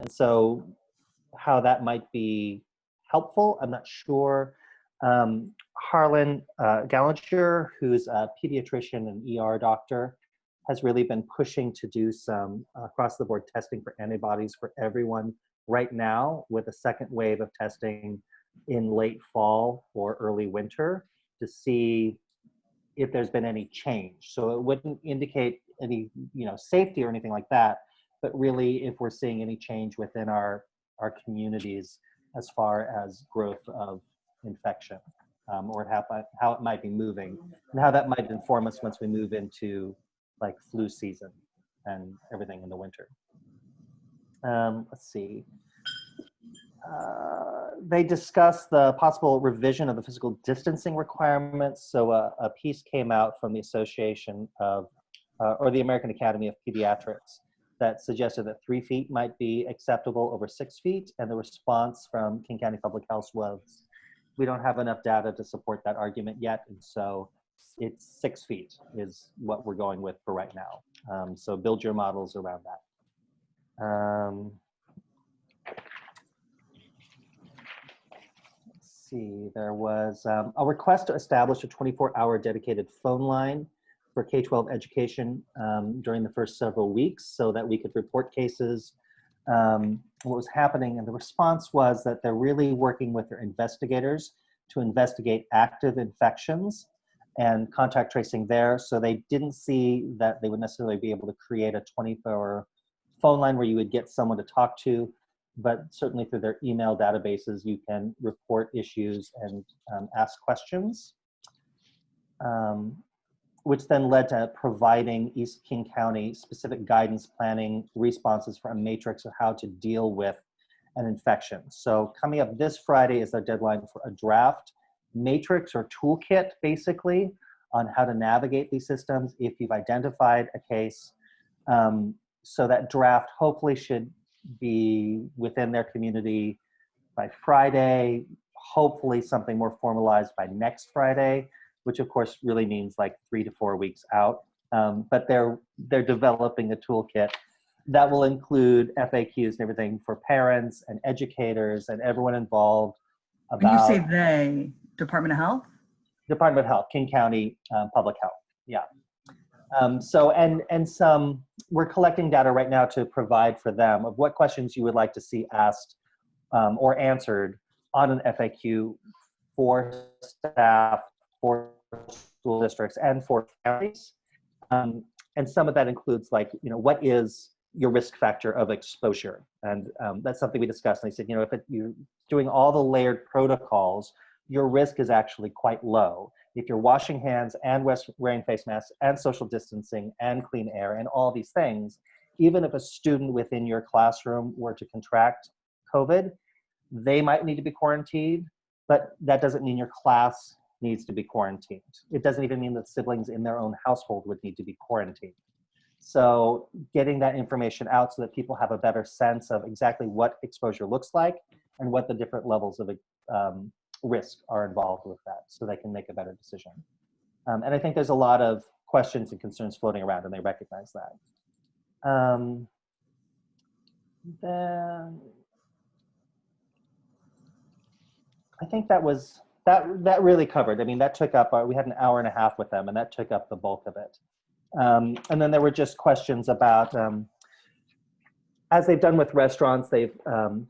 And so how that might be helpful, I'm not sure. Harlan Gallinger, who's a pediatrician and ER doctor, has really been pushing to do some across-the-board testing for antibodies for everyone right now, with a second wave of testing in late fall or early winter to see if there's been any change. So it wouldn't indicate any, safety or anything like that, but really if we're seeing any change within our communities as far as growth of infection, or how it might be moving, and how that might inform us once we move into like flu season and everything in the winter. Let's see. They discussed the possible revision of the physical distancing requirements. So a piece came out from the Association of, or the American Academy of Pediatrics, that suggested that 3 feet might be acceptable over 6 feet. And the response from King County Public Health was, we don't have enough data to support that argument yet. And so it's 6 feet is what we're going with for right now. So build your models around that. Let's see, there was a request to establish a 24-hour dedicated phone line for K-12 education during the first several weeks so that we could report cases, what was happening. And the response was that they're really working with their investigators to investigate active infections and contact tracing there. So they didn't see that they would necessarily be able to create a 24-hour phone line where you would get someone to talk to, but certainly through their email databases, you can report issues and ask questions, which then led to providing East King County specific guidance planning responses for a matrix of how to deal with an infection. So coming up this Friday is our deadline for a draft matrix or toolkit, basically, on how to navigate these systems if you've identified a case. So that draft hopefully should be within their community by Friday, hopefully something more formalized by next Friday, which of course really means like 3 to 4 weeks out. But they're developing a toolkit that will include FAQs and everything for parents and educators and everyone involved. When you say they, Department of Health? Department of Health, King County Public Health, yeah. We're collecting data right now to provide for them of what questions you would like to see asked or answered on an FAQ for staff, for school districts, and for families. And some of that includes like, what is your risk factor of exposure? And that's something we discussed. And they said, if you're doing all the layered protocols, your risk is actually quite low. If you're washing hands and wearing face masks and social distancing and clean air and all these things, even if a student within your classroom were to contract COVID, they might need to be quarantined, but that doesn't mean your class needs to be quarantined. It doesn't even mean that siblings in their own household would need to be quarantined. So getting that information out so that people have a better sense of exactly what exposure looks like and what the different levels of risk are involved with that, so they can make a better decision. And I think there's a lot of questions and concerns floating around, and they recognize that. Then I think that really covered. I mean, that took up, we had an hour and a half with them, and that took up the bulk of it. And then there were just questions about, as they've done with restaurants, they've,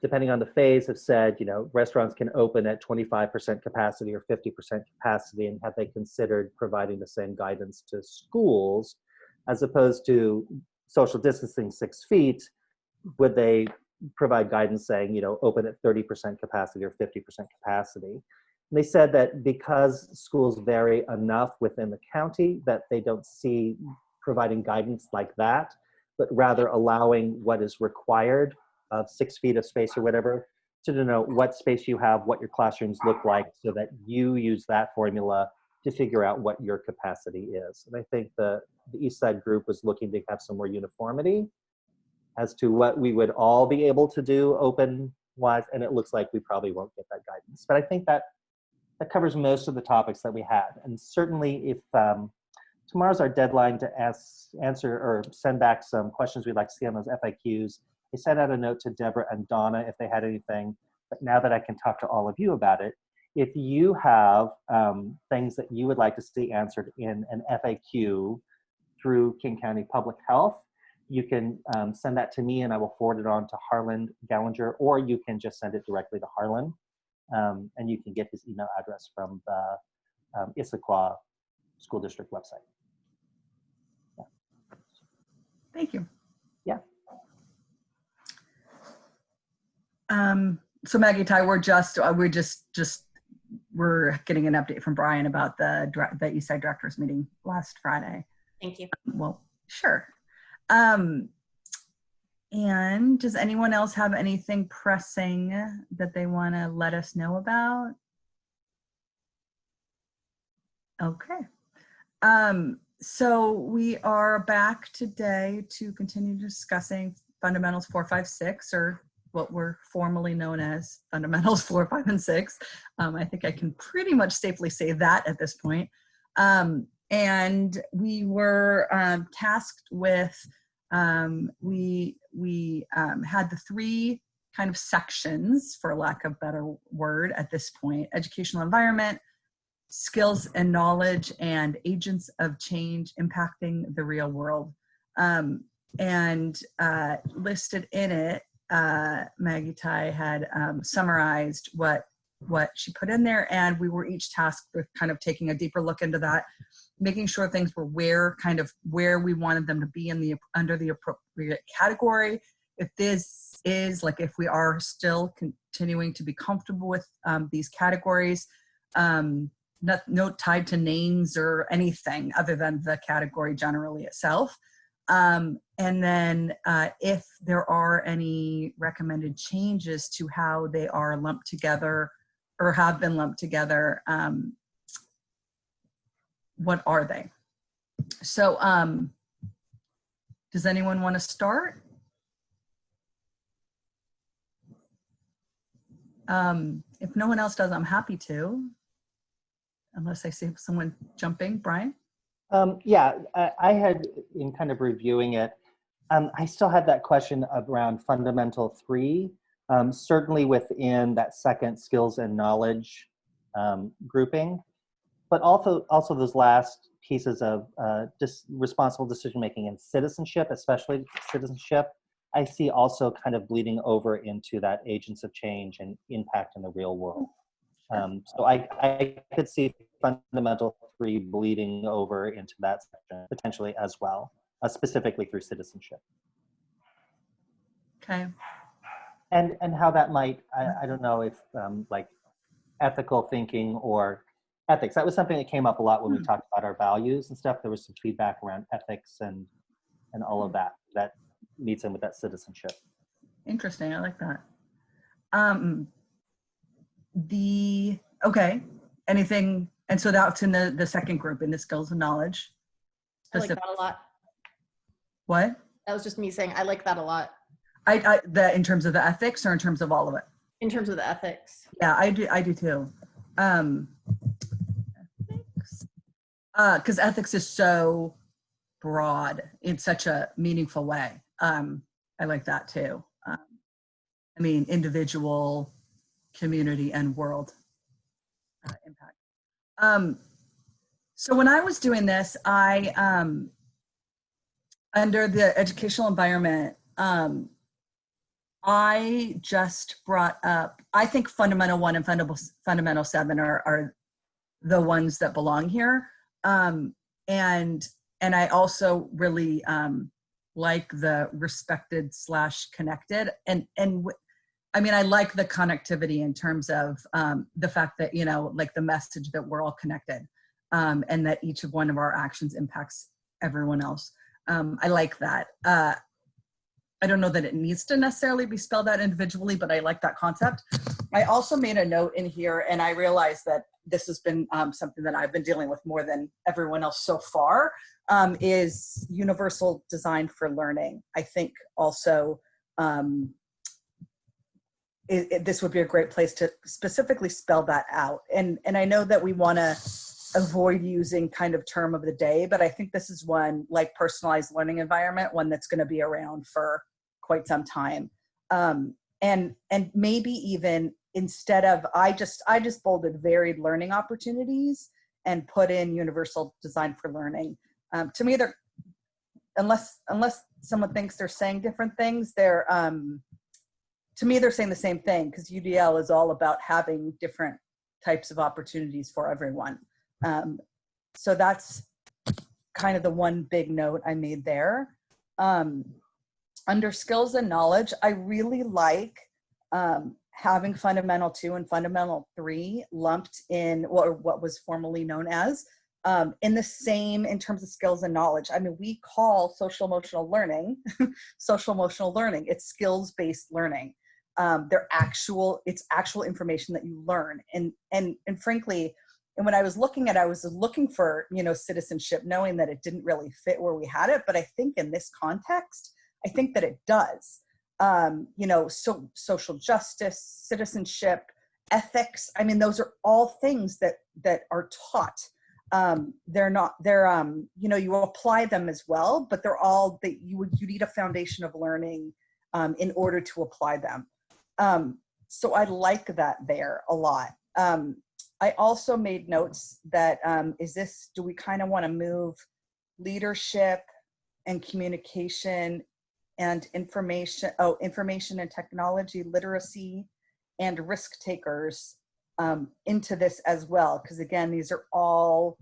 depending on the phase, have said, restaurants can open at 25% capacity or 50% capacity, and have they considered providing the same guidance to schools as opposed to social distancing 6 feet? Would they provide guidance saying, open at 30% capacity or 50% capacity? And they said that because schools vary enough within the county that they don't see providing guidance like that, but rather allowing what is required of 6 feet of space or whatever, to know what space you have, what your classrooms look like, so that you use that formula to figure out what your capacity is. And I think the East Side group was looking to have some more uniformity as to what we would all be able to do open-wise, and it looks like we probably won't get that guidance. But I think that covers most of the topics that we had. And certainly if tomorrow's our deadline to answer or send back some questions we'd like to see on those FAQs. I sent out a note to Deborah and Donna if they had anything, but now that I can talk to all of you about it, if you have things that you would like to see answered in an FAQ through King County Public Health, you can send that to me and I will forward it on to Harlan Gallinger, or you can just send it directly to Harlan, and you can get his email address from the Issaquah School District website. Yeah. Thank you. Yeah. So Maggie Ty, we're getting an update from Brian about the Eastside Directors meeting last Friday. Thank you. Well, sure. And does anyone else have anything pressing that they want to let us know about? Okay. So we are back today to continue discussing Fundamentals 4, 5, 6, or what were formerly known as Fundamentals 4, 5, and 6. I think I can pretty much safely say that at this point. And we were tasked with, we had the 3 kind of sections, for lack of a better word at this point: educational environment, skills and knowledge, and agents of change impacting the real world. And listed in it, Maggie Ty had summarized what she put in there, and we were each tasked with kind of taking a deeper look into that, making sure things were where we wanted them to be under the appropriate category. If this is like, if we are still continuing to be comfortable with these categories, no tied to names or anything other than the category generally itself. And then if there are any recommended changes to how they are lumped together or have been lumped together, what are they? So does anyone want to start? If no one else does, I'm happy to, unless I see someone jumping. Brian? Yeah, I had, in kind of reviewing it, I still had that question around Fundamental 3, certainly within that second skills and knowledge grouping, but also those last pieces of responsible decision-making and citizenship, especially citizenship, I see also kind of bleeding over into that agents of change and impact in the real world. So I could see Fundamental 3 bleeding over into that section potentially as well, specifically through citizenship. Okay. And how that might, I don't know if like ethical thinking or ethics. That was something that came up a lot when we talked about our values and stuff. There was some feedback around ethics and all of that meets in with that citizenship. Interesting, I like that. Okay, anything, and so that's in the second group, in the skills and knowledge. I like that a lot. What? That was just me saying I like that a lot. In terms of the ethics or in terms of all of it? In terms of the ethics. Yeah, I do too. Because ethics is so broad in such a meaningful way. I like that too. I mean, individual, community, and world impact. So when I was doing this, I, under the educational environment, I just brought up, I think Fundamental 1 and Fundamental 7 are the ones that belong here. And I also really like the respected / connected. And I mean, I like the connectivity in terms of the fact that, you know, like the message that we're all connected, and that each of one of our actions impacts everyone else. I like that. I don't know that it needs to necessarily be spelled out individually, but I like that concept. I also made a note in here, and I realized that this has been something that I've been dealing with more than everyone else so far, is universal design for learning. I think also this would be a great place to specifically spell that out. And I know that we want to avoid using kind of term of the day, but I think this is one, like personalized learning environment, one that's going to be around for quite some time. And maybe even instead of, I just bolded varied learning opportunities and put in universal design for learning. To me, they're, unless someone thinks they're saying different things, they're, to me, they're saying the same thing, because UDL is all about having different types of opportunities for everyone. So that's kind of the one big note I made there. Under skills and knowledge, I really like having Fundamental 2 and Fundamental 3 lumped in what was formerly known as in the same, in terms of skills and knowledge. I mean, we call social emotional learning social emotional learning. It's skills-based learning. It's actual information that you learn. And frankly, and when I was looking at it, I was looking for, citizenship, knowing that it didn't really fit where we had it. But I think in this context, I think that it does. So social justice, citizenship, ethics. I mean, those are all things that are taught. You apply them as well, but they're all that you need a foundation of learning in order to apply them. So I like that there a lot. I also made notes that, do we kind of want to move leadership and communication and information and technology literacy and risk takers into this as well? Because again, these are all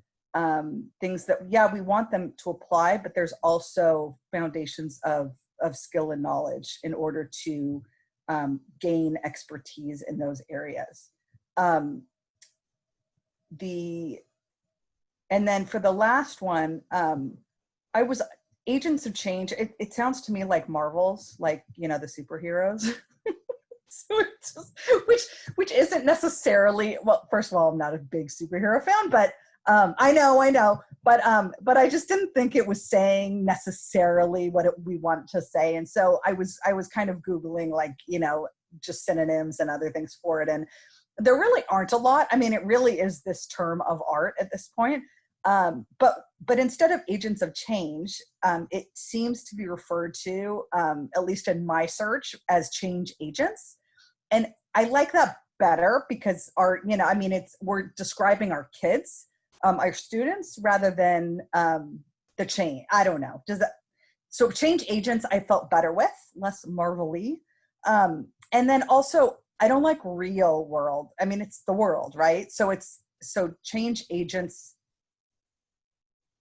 things that, we want them to apply, but there's also foundations of skill and knowledge in order to gain expertise in those areas. And then for the last one, Agents of Change. It sounds to me like Marvels, like, the superheroes. So it's just, which isn't necessarily, well, first of all, I'm not a big superhero fan, but I know, but I just didn't think it was saying necessarily what we want to say. And so I was kind of Googling, like, just synonyms and other things for it. And there really aren't a lot. I mean, it really is this term of art at this point. But instead of agents of change, it seems to be referred to, at least in my search, as change agents. And I like that better because we're describing our kids, our students, rather than the change. I don't know. So change agents I felt better with, less Marvel-y. And then also, I don't like real world. I mean, it's the world, right? So change agents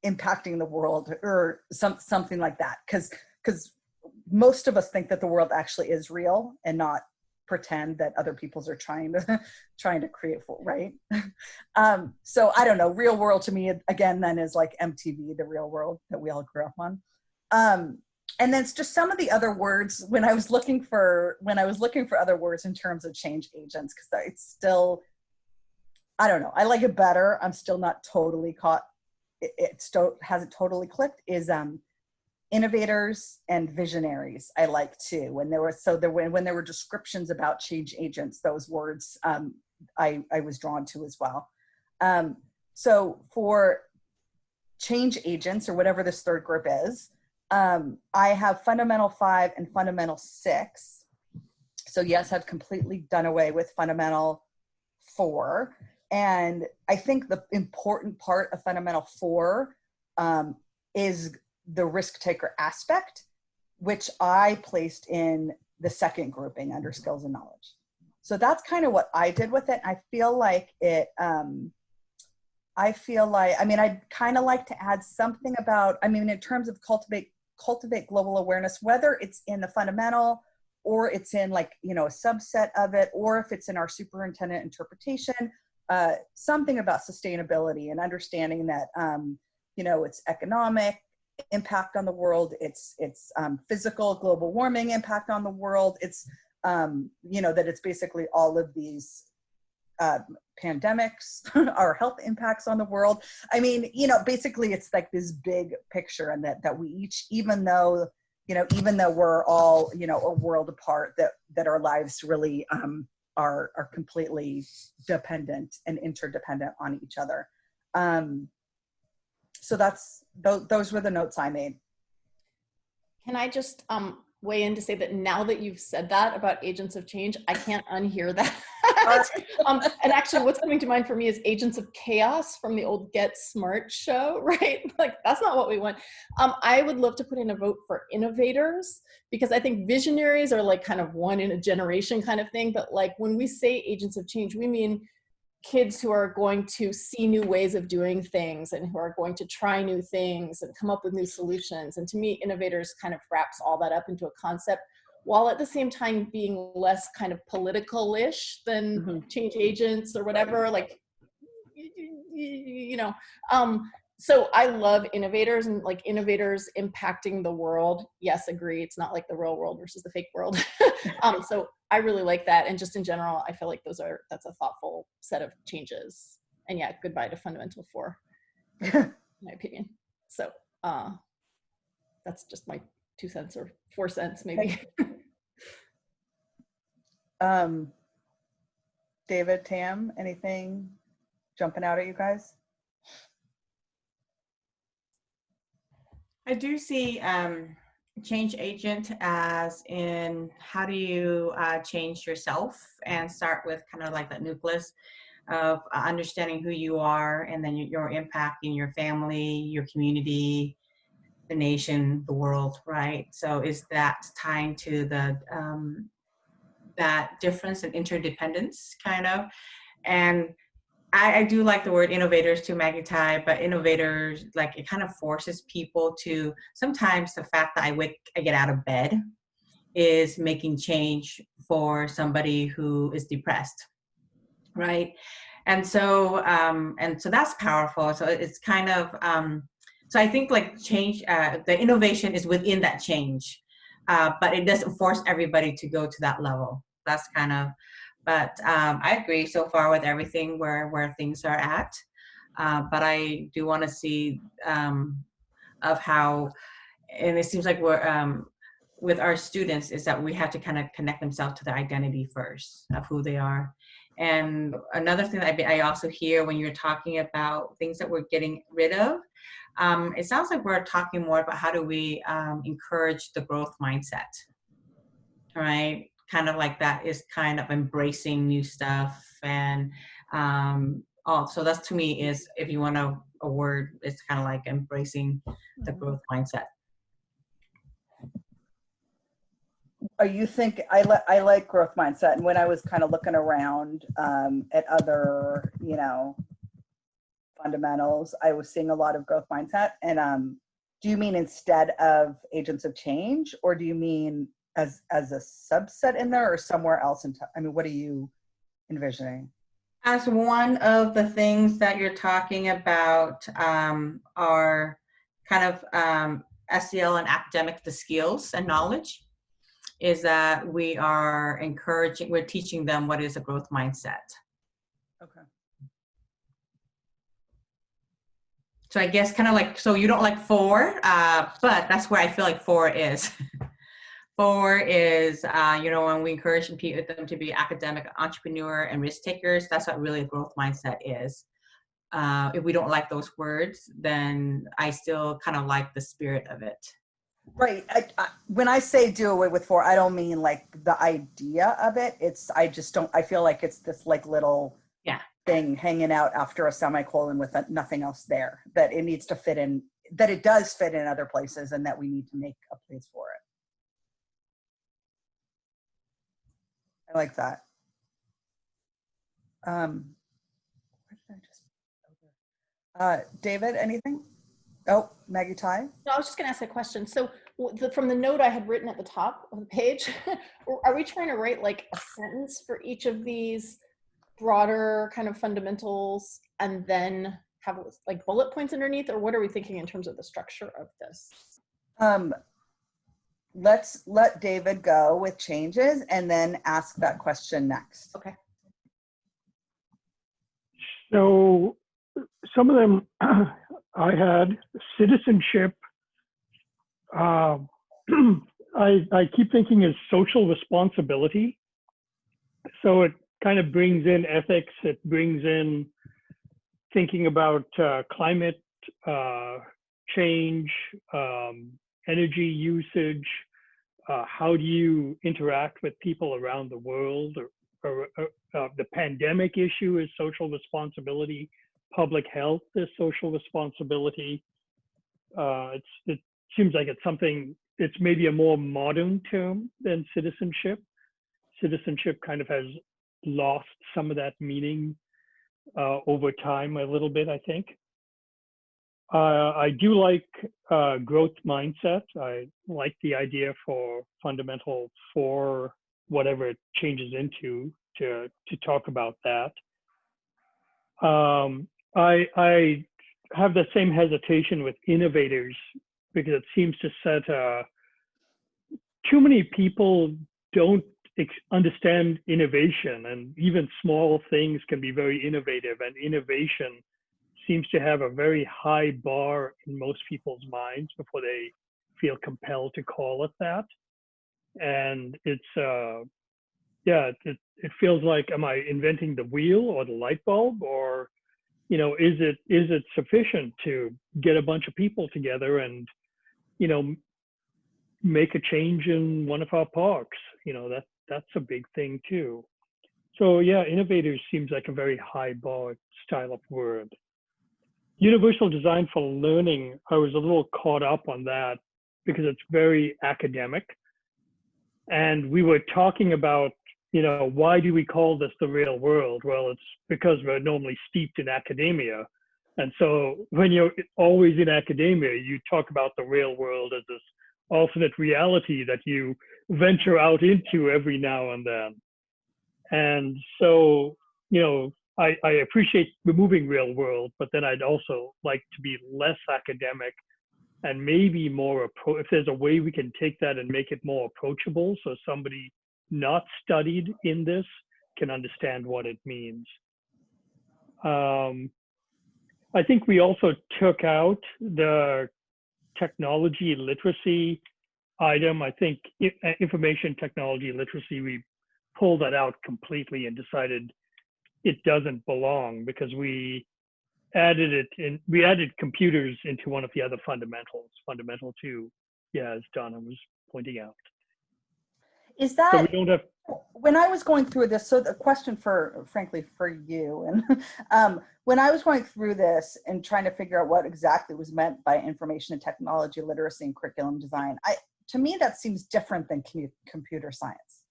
impacting the world, or something like that. Because most of us think that the world actually is real and not pretend that other people's are trying to create, right? So I don't know. Real world to me, again, then is like MTV, the real world that we all grew up on. And then it's just some of the other words when I was looking for other words in terms of change agents, because it's still, I don't know, I like it better. I'm still not totally caught. It still hasn't totally clicked, is innovators and visionaries. I like too. When there were descriptions about change agents, those words I was drawn to as well. So for change agents, or whatever this third group is, I have Fundamental 5 and Fundamental 6. So yes, I've completely done away with Fundamental 4. And I think the important part of Fundamental 4 is the risk taker aspect, which I placed in the second grouping under skills and knowledge. So that's kind of what I did with it. I feel like I'd kind of like to add something about, in terms of cultivate global awareness, whether it's in the fundamental or it's in a subset of it, or if it's in our superintendent interpretation, something about sustainability and understanding that, it's economic impact on the world, it's physical global warming impact on the world, it's, that it's basically all of these pandemics our health impacts on the world. Basically it's like this big picture, and that we each, even though we're all, a world apart, that our lives really are completely dependent and interdependent on each other. So those were the notes I made. Can I just weigh in to say that now that you've said that about agents of change, I can't unhear that. And actually what's coming to mind for me is agents of chaos from the old Get Smart show, right? Like that's not what we want. I would love to put in a vote for innovators, because I think visionaries are like kind of one in a generation kind of thing. But like when we say agents of change, we mean kids who are going to see new ways of doing things and who are going to try new things and come up with new solutions. And to me, innovators kind of wraps all that up into a concept, while at the same time being less kind of political-ish than change agents or whatever, like, you know. So I love innovators, and like innovators impacting the world. Yes, agree. It's not like the real world versus the fake world. So I really like that. And just in general, I feel like that's a thoughtful set of changes. And yeah, goodbye to Fundamental 4, in my opinion. So that's just my 2 cents or 4 cents maybe. David, Tam, anything jumping out at you guys? I do see change agent as in how do you change yourself, and start with kind of like that nucleus of understanding who you are, and then your impact in your family, your community, the nation, the world, right? So is that tying to the that difference and interdependence kind of. And I do like the word innovators too, Maggie Tai, but innovators, like it kind of forces people to, sometimes the fact that I get out of bed is making change for somebody who is depressed, right? And so that's powerful. So it's kind of, so I think like change, the innovation is within that change, but it doesn't force everybody to go to that level. That's kind of, but I agree so far with everything where things are at. But I do want to see of how, and it seems like we're, with our students, is that we have to kind of connect themselves to their identity first of who they are. And another thing that I also hear when you're talking about things that we're getting rid of, it sounds like we're talking more about how do we encourage the growth mindset, right? Kind of like that is kind of embracing new stuff. And so that's, to me, is, if you want a word, it's kind of like embracing the growth mindset. You think I like growth mindset, and when I was kind of looking around at other, fundamentals, I was seeing a lot of growth mindset. And do you mean instead of agents of change, or do you mean as a subset in there, or somewhere else? I mean, what are you envisioning? As one of the things that you're talking about are kind of SEL and academic, the skills and knowledge, is that we are we're teaching them what is a growth mindset. Okay. So I guess kind of like, so you don't like 4, but that's where I feel like 4 is. 4 is, when we encourage them to be academic, entrepreneur, and risk takers, that's what really a growth mindset is. If we don't like those words, then I still kind of like the spirit of it. Right. When I say do away with 4, I don't mean like the idea of it. I feel like it's this like little thing hanging out after a semicolon with nothing else there, that it needs to fit in, that it does fit in other places, and that we need to make a place for it. I like that. David, anything? Oh, Maggie Tai? No, I was just going to ask a question. So from the note I had written at the top of the page, are we trying to write like a sentence for each of these broader kind of fundamentals and then have like bullet points underneath, or what are we thinking in terms of the structure of this? Let's let David go with changes and then ask that question next. Okay. So some of them I had citizenship. I keep thinking is social responsibility. So it kind of brings in ethics. It brings in thinking about climate change, energy usage, how do you interact with people around the world, or the pandemic issue is social responsibility, public health is social responsibility. It seems like it's something, it's maybe a more modern term than citizenship. Citizenship kind of has lost some of that meaning over time a little bit, I think. I do like growth mindset. I like the idea for fundamental for whatever it changes into to talk about that. I have the same hesitation with innovators because it seems to set too many people don't understand innovation, and even small things can be very innovative, and innovation seems to have a very high bar in most people's minds before they feel compelled to call it that. And it's yeah, it feels like, am I inventing the wheel or the light bulb, or is it sufficient to get a bunch of people together and make a change in one of our parks? That's a big thing too. So yeah, innovators seems like a very high bar style of word. Universal design for learning, I was a little caught up on that because it's very academic. And we were talking about, why do we call this the real world? Well, it's because we're normally steeped in academia. And so when you're always in academia, you talk about the real world as this alternate reality that you venture out into every now and then. And so, I appreciate removing real world, but then I'd also like to be less academic and maybe more, if there's a way we can take that and make it more approachable so somebody not studied in this can understand what it means. I think we also took out the technology literacy item. I think information technology literacy, we pulled that out completely and decided it doesn't belong because we added it in. We added computers into one of the other fundamentals, fundamental 2, as Donna was pointing out. Is that, so we don't have, when I was going through this, so the question frankly for you, and when I was going through this and trying to figure out what exactly was meant by information and technology literacy and curriculum design, to me that seems different than computer science.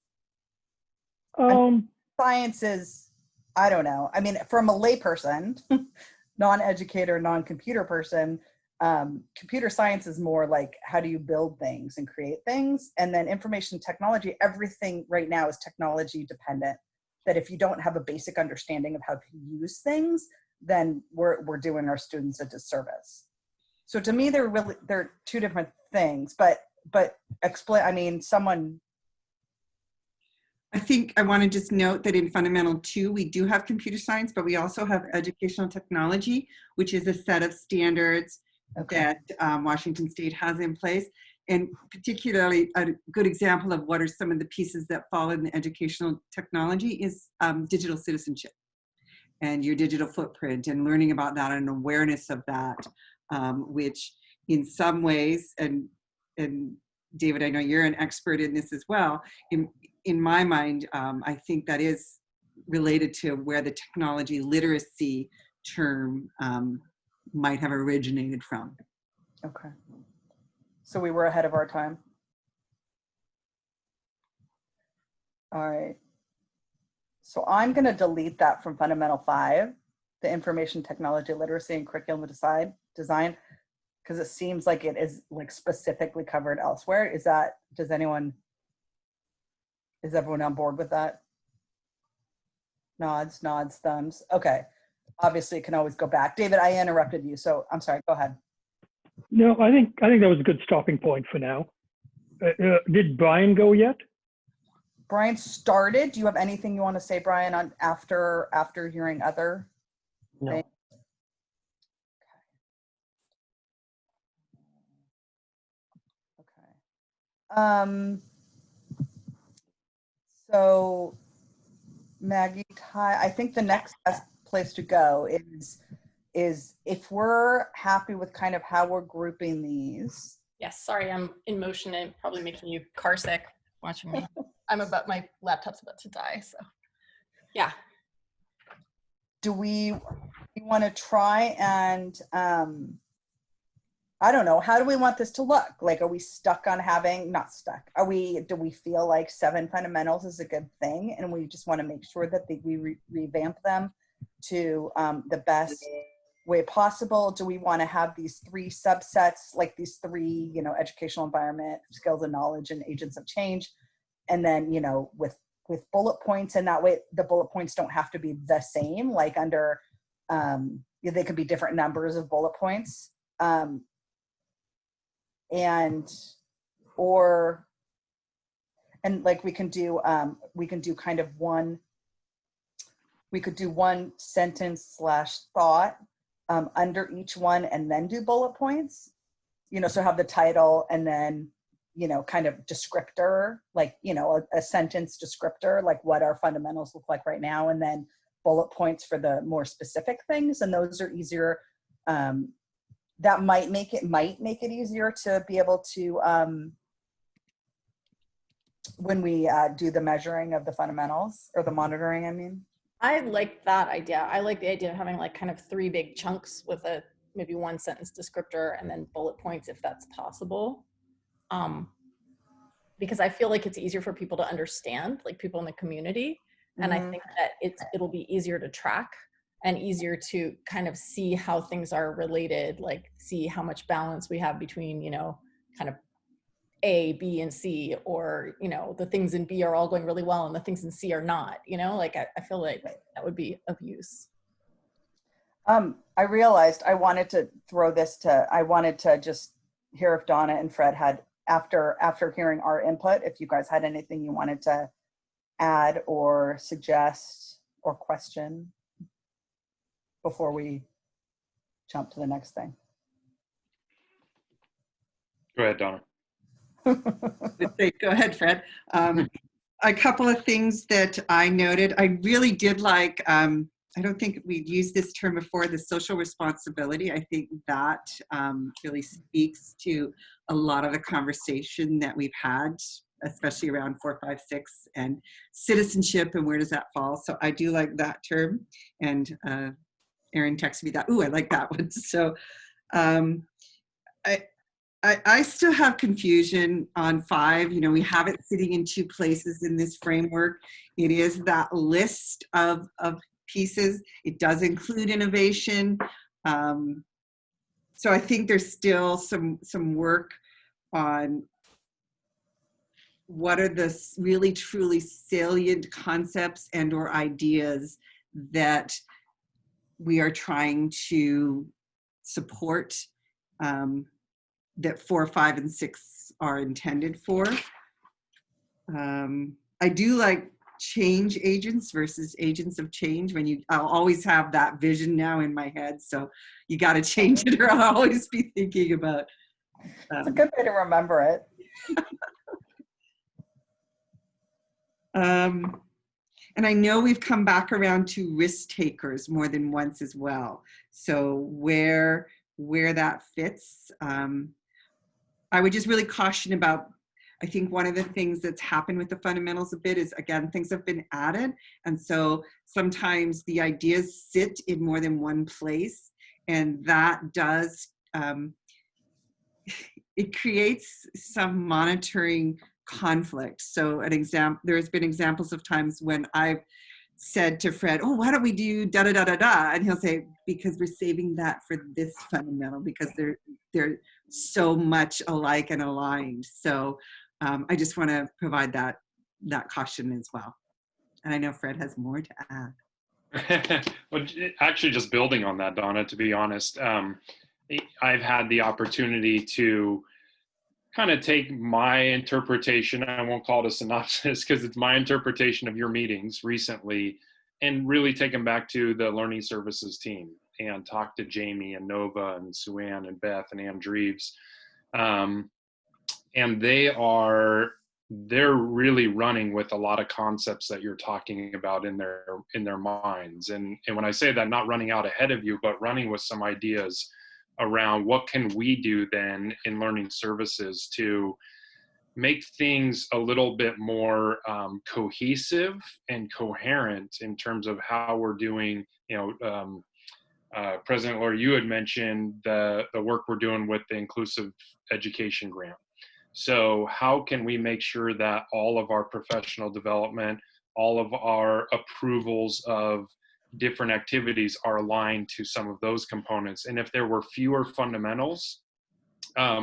Science is, I don't know. I mean, from a layperson, non-educator, non-computer person, computer science is more like, how do you build things and create things? And then information technology, everything right now is technology dependent. That if you don't have a basic understanding of how to use things, then we're doing our students a disservice. So to me, they're two different things, but explain, I mean, someone. I think I want to just note that in Fundamental 2, we do have computer science, but we also have educational technology, which is a set of standards that Washington State has in place. And particularly a good example of what are some of the pieces that fall in the educational technology is digital citizenship and your digital footprint and learning about that and awareness of that, which in some ways, and David, I know you're an expert in this as well, in my mind, I think that is related to where the technology literacy term might have originated from. Okay. So we were ahead of our time. All right. So I'm going to delete that from Fundamental 5, the information technology literacy and curriculum design, because it seems like it is like specifically covered elsewhere. Is everyone on board with that? Nods, thumbs. Okay. Obviously, it can always go back. David, I interrupted you, so I'm sorry. Go ahead. No, I think that was a good stopping point for now. Did Brian go yet? Brian started. Do you have anything you want to say, Brian, on after hearing other No. things? Okay. So Maggie, Ty, I think the next best place to go is if we're happy with kind of how we're grouping these, Yes, sorry, I'm in motion and probably making you car sick watching me. My laptop's about to die, so yeah. Do we want to try and, I don't know, how do we want this to look? Like, are we stuck on having, not stuck, do we feel like 7 fundamentals is a good thing? And we just want to make sure that we revamp them to the best way possible? Do we want to have these 3 subsets, like these 3, educational environment, skills and knowledge, and agents of change? And then, with bullet points, and that way the bullet points don't have to be the same, like under, they could be different numbers of bullet points. And like we can do kind of we could do 1 sentence / thought under each one, and then do bullet points, so have the title and then, kind of descriptor, like, a sentence descriptor, like what our fundamentals look like right now, and then bullet points for the more specific things. And those are easier. That might make it easier to be able to, when we do the measuring of the fundamentals, or the monitoring, I mean. I like that idea. I like the idea of having like kind of 3 big chunks with maybe 1 sentence descriptor and then bullet points if that's possible. Because I feel like it's easier for people to understand, like people in the community. And I think that it'll be easier to track and easier to kind of see how things are related, like see how much balance we have between, kind of A, B, and C, or, the things in B are all going really well and the things in C are not, like I feel like that would be of use. I realized I wanted to just hear if Donna and Fred had, after hearing our input, if you guys had anything you wanted to add or suggest or question before we jump to the next thing. Go ahead, Donna. Go ahead, Fred. A couple of things that I noted. I really did like, I don't think we've used this term before, the social responsibility. I think that really speaks to a lot of the conversation that we've had, especially around 4, 5, 6 and citizenship and where does that fall. So I do like that term. And Erin texted me that. Ooh, I like that one. So I still have confusion on 5. We have it sitting in 2 places in this framework. It is that list of pieces. It does include innovation. So I think there's still some work on what are the really truly salient concepts and or ideas that we are trying to support, that 4, 5, and 6 are intended for. I do like change agents versus agents of change. I'll always have that vision now in my head, so you got to change it, or I'll always be thinking about. It's a good way to remember it. And I know we've come back around to risk takers more than once as well. So where that fits, I would just really caution about, I think one of the things that's happened with the fundamentals a bit is, again, things have been added. And so sometimes the ideas sit in more than one place, and that does, it creates some monitoring conflict. So there's been examples of times when I've said to Fred, oh, why don't we do da da da da da? And he'll say, because we're saving that for this fundamental, because they're so much alike and aligned. So I just want to provide that caution as well. And I know Fred has more to add. Well, actually, just building on that, Donna, to be honest, I've had the opportunity to kind of take my interpretation, I won't call it a synopsis because it's my interpretation of your meetings recently, and really take them back to the learning services team and talk to Jamie and Nova and Sue-Ann and Beth and Ann Dreves. And they're really running with a lot of concepts that you're talking about in their minds. And when I say that, not running out ahead of you, but running with some ideas around what can we do then in learning services to make things a little bit more cohesive and coherent in terms of how we're doing, President Laura, you had mentioned the work we're doing with the Inclusive Education Grant. So how can we make sure that all of our professional development, all of our approvals of different activities are aligned to some of those components? And if there were fewer fundamentals,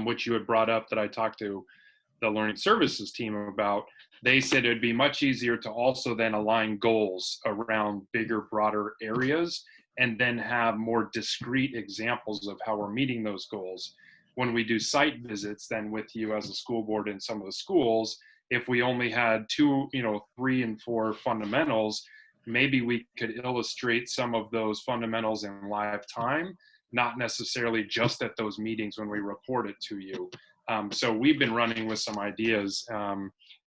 which you had brought up that I talked to the learning services team about, they said it'd be much easier to also then align goals around bigger, broader areas and then have more discrete examples of how we're meeting those goals. When we do site visits then with you as a school board in some of the schools, if we only had 2, 3 and 4 fundamentals, maybe we could illustrate some of those fundamentals in live time, not necessarily just at those meetings when we report it to you. So we've been running with some ideas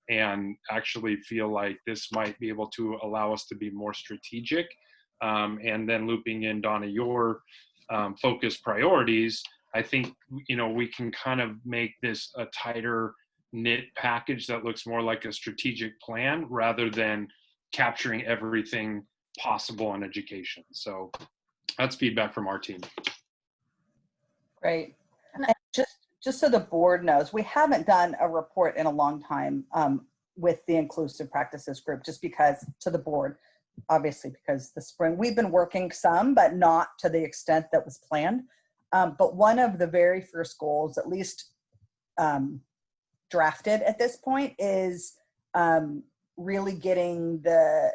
and actually feel like this might be able to allow us to be more strategic. And then looping in, Donna, your focus priorities, I think, we can kind of make this a tighter knit package that looks more like a strategic plan rather than capturing everything possible in education. So that's feedback from our team. Great. And just so the board knows, we haven't done a report in a long time with the Inclusive Practices Group, just because, to the board, obviously, because the spring, we've been working some, but not to the extent that was planned. But one of the very first goals, at least drafted at this point, is really getting the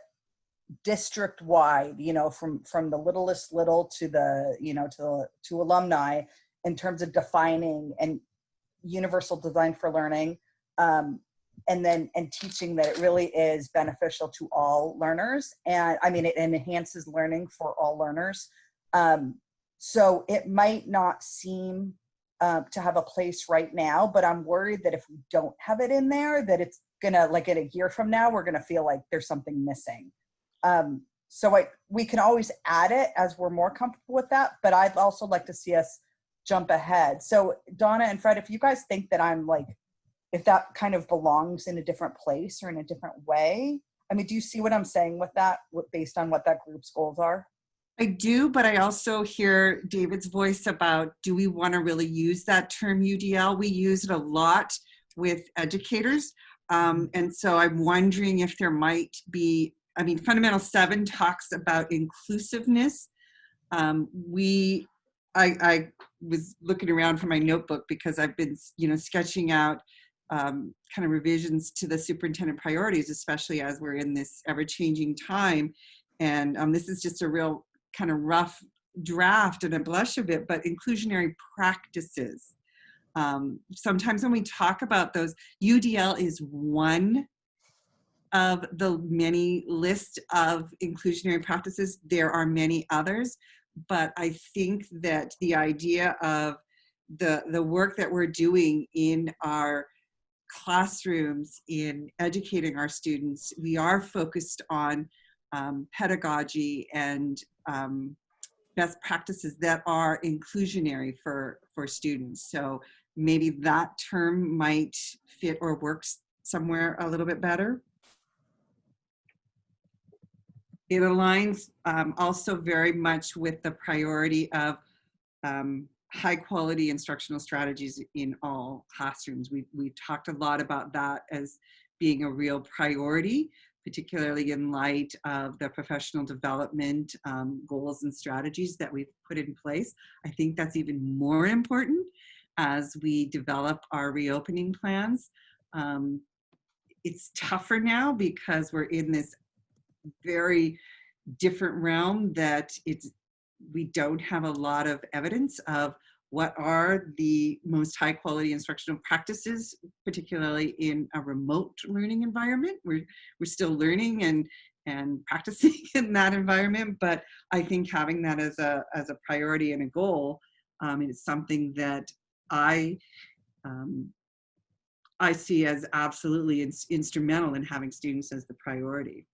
district wide, from the littlest little to the, to alumni, in terms of defining and universal design for learning, and teaching that it really is beneficial to all learners. And I mean, it enhances learning for all learners. So it might not seem to have a place right now, but I'm worried that if we don't have it in there, that it's gonna, like in a year from now, we're gonna feel like there's something missing. So we can always add it as we're more comfortable with that, but I'd also like to see us jump ahead. So Donna and Fred, if you guys think that if that kind of belongs in a different place or in a different way, I mean, do you see what I'm saying with that, based on what that group's goals are? I do, but I also hear David's voice about, do we want to really use that term UDL? We use it a lot with educators. And so I'm wondering if there might be, Fundamental 7 talks about inclusiveness. I was looking around for my notebook because I've been, sketching out kind of revisions to the superintendent priorities, especially as we're in this ever-changing time. And this is just a real kind of rough draft and a blush of it, but inclusionary practices. Sometimes when we talk about those, UDL is one of the many list of inclusionary practices. There are many others, but I think that the idea of the work that we're doing in our classrooms in educating our students, we are focused on pedagogy and best practices that are inclusionary for students. So maybe that term might fit or works somewhere a little bit better. It aligns also very much with the priority of high quality instructional strategies in all classrooms. We've talked a lot about that as being a real priority, particularly in light of the professional development goals and strategies that we've put in place. I think that's even more important as we develop our reopening plans. It's tougher now because we're in this very different realm that we don't have a lot of evidence of what are the most high quality instructional practices, particularly in a remote learning environment. We're still learning and practicing in that environment, but I think having that as a priority and a goal is something that I see as absolutely instrumental in having students as the priority.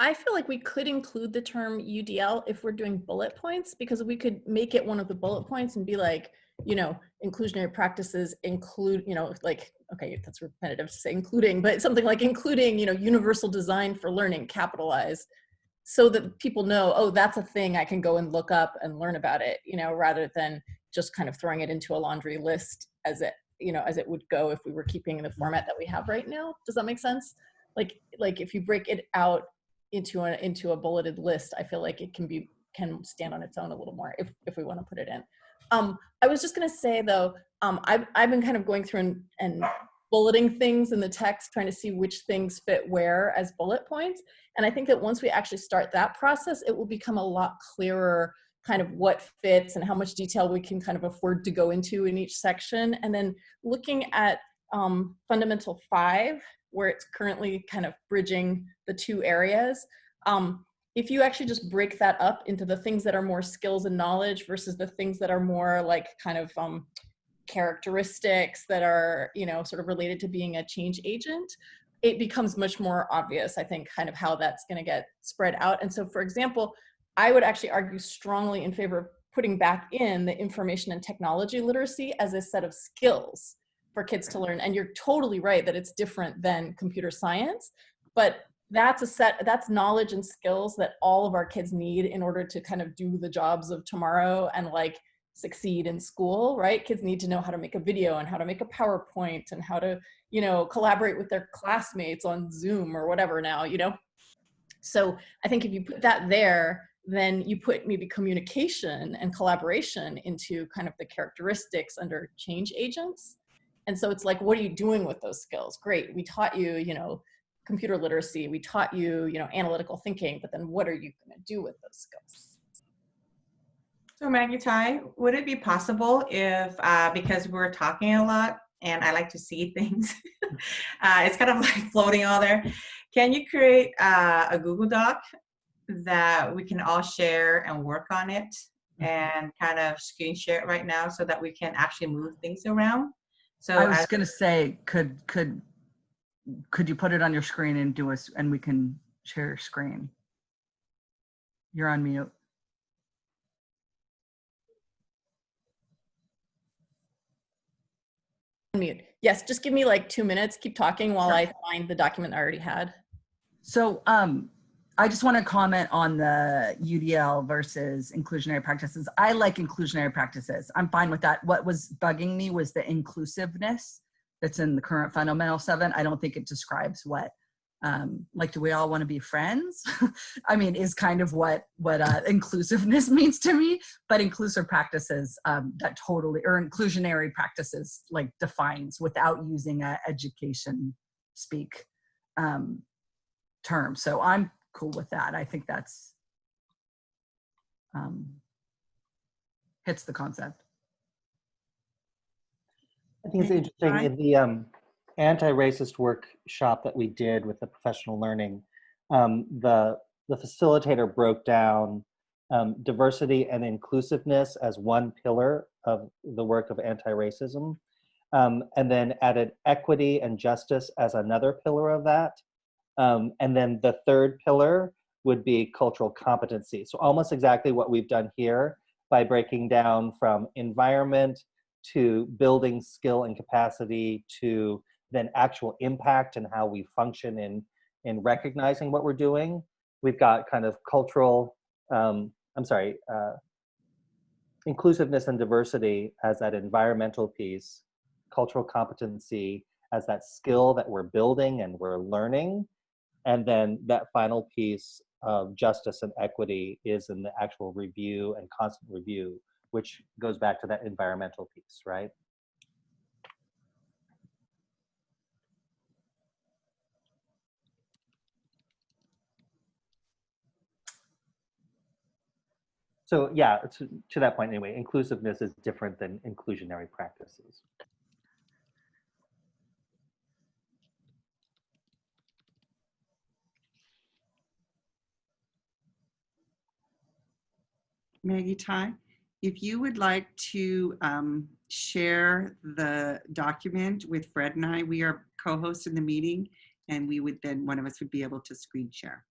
I feel like we could include the term UDL if we're doing bullet points, because we could make it one of the bullet points and be like, you know, inclusionary practices include, you know, like, okay, that's repetitive to say including, but something like including, you know, universal design for learning, capitalize, so that people know, oh, that's a thing I can go and look up and learn about it, you know, rather than just kind of throwing it into a laundry list as it, you know, as it would go if we were keeping the format that we have right now. Does that make sense? Like if you break it out into a bulleted list, I feel like it can stand on its own a little more if we want to put it in. I was just going to say though, I've been kind of going through and bulleting things in the text, trying to see which things fit where as bullet points. And I think that once we actually start that process, it will become a lot clearer kind of what fits and how much detail we can kind of afford to go into in each section. And then looking at Fundamental 5, where it's currently kind of bridging the two areas, if you actually just break that up into the things that are more skills and knowledge versus the things that are more like kind of characteristics that are, you know, sort of related to being a change agent, it becomes much more obvious, I think, kind of how that's going to get spread out. And so, for example, I would actually argue strongly in favor of putting back in the information and technology literacy as a set of skills for kids to learn. And you're totally right that it's different than computer science, but that's knowledge and skills that all of our kids need in order to kind of do the jobs of tomorrow and like succeed in school, right? Kids need to know how to make a video and how to make a PowerPoint and how to, you know, collaborate with their classmates on Zoom or whatever now, you know? So I think if you put that there, then you put maybe communication and collaboration into kind of the characteristics under change agents. And so it's like, what are you doing with those skills? Great, we taught you, you know, computer literacy, we taught you, you know, analytical thinking, but then what are you going to do with those skills? So Maggie Tai, would it be possible if, because we're talking a lot and I like to see things, it's kind of like floating all there. Can you create a Google Doc that we can all share and work on it and kind of screen share it right now so that we can actually move things around? So I was going to say, could you put it on your screen and and we can share your screen? You're on mute. Mute. Yes, just give me like 2 minutes. Keep talking while I find the document I already had. So I just want to comment on the UDL versus inclusionary practices. I like inclusionary practices. I'm fine with that. What was bugging me was the inclusiveness that's in the current Fundamental 7. I don't think it describes what, like, do we all want to be friends? I mean, is kind of what inclusiveness means to me, but inclusive practices that totally, or inclusionary practices like defines without using a education speak term. So I'm cool with that. I think that's hits the concept. I think it's interesting in the anti-racist workshop that we did with the professional learning, the facilitator broke down diversity and inclusiveness as one pillar of the work of anti-racism, and then added equity and justice as another pillar of that. And then the third pillar would be cultural competency. So almost exactly what we've done here by breaking down from environment to building skill and capacity to then actual impact and how we function in recognizing what we're doing. We've got kind of cultural, inclusiveness and diversity as that environmental piece, cultural competency as that skill that we're building and we're learning. And then that final piece of justice and equity is in the actual review and constant review, which goes back to that environmental piece, right? So yeah, to that point anyway, inclusiveness is different than inclusionary practices. Maggie Tai, if you would like to share the document with Fred and I, we are co-hosts in the meeting, and we would then, one of us would be able to screen share.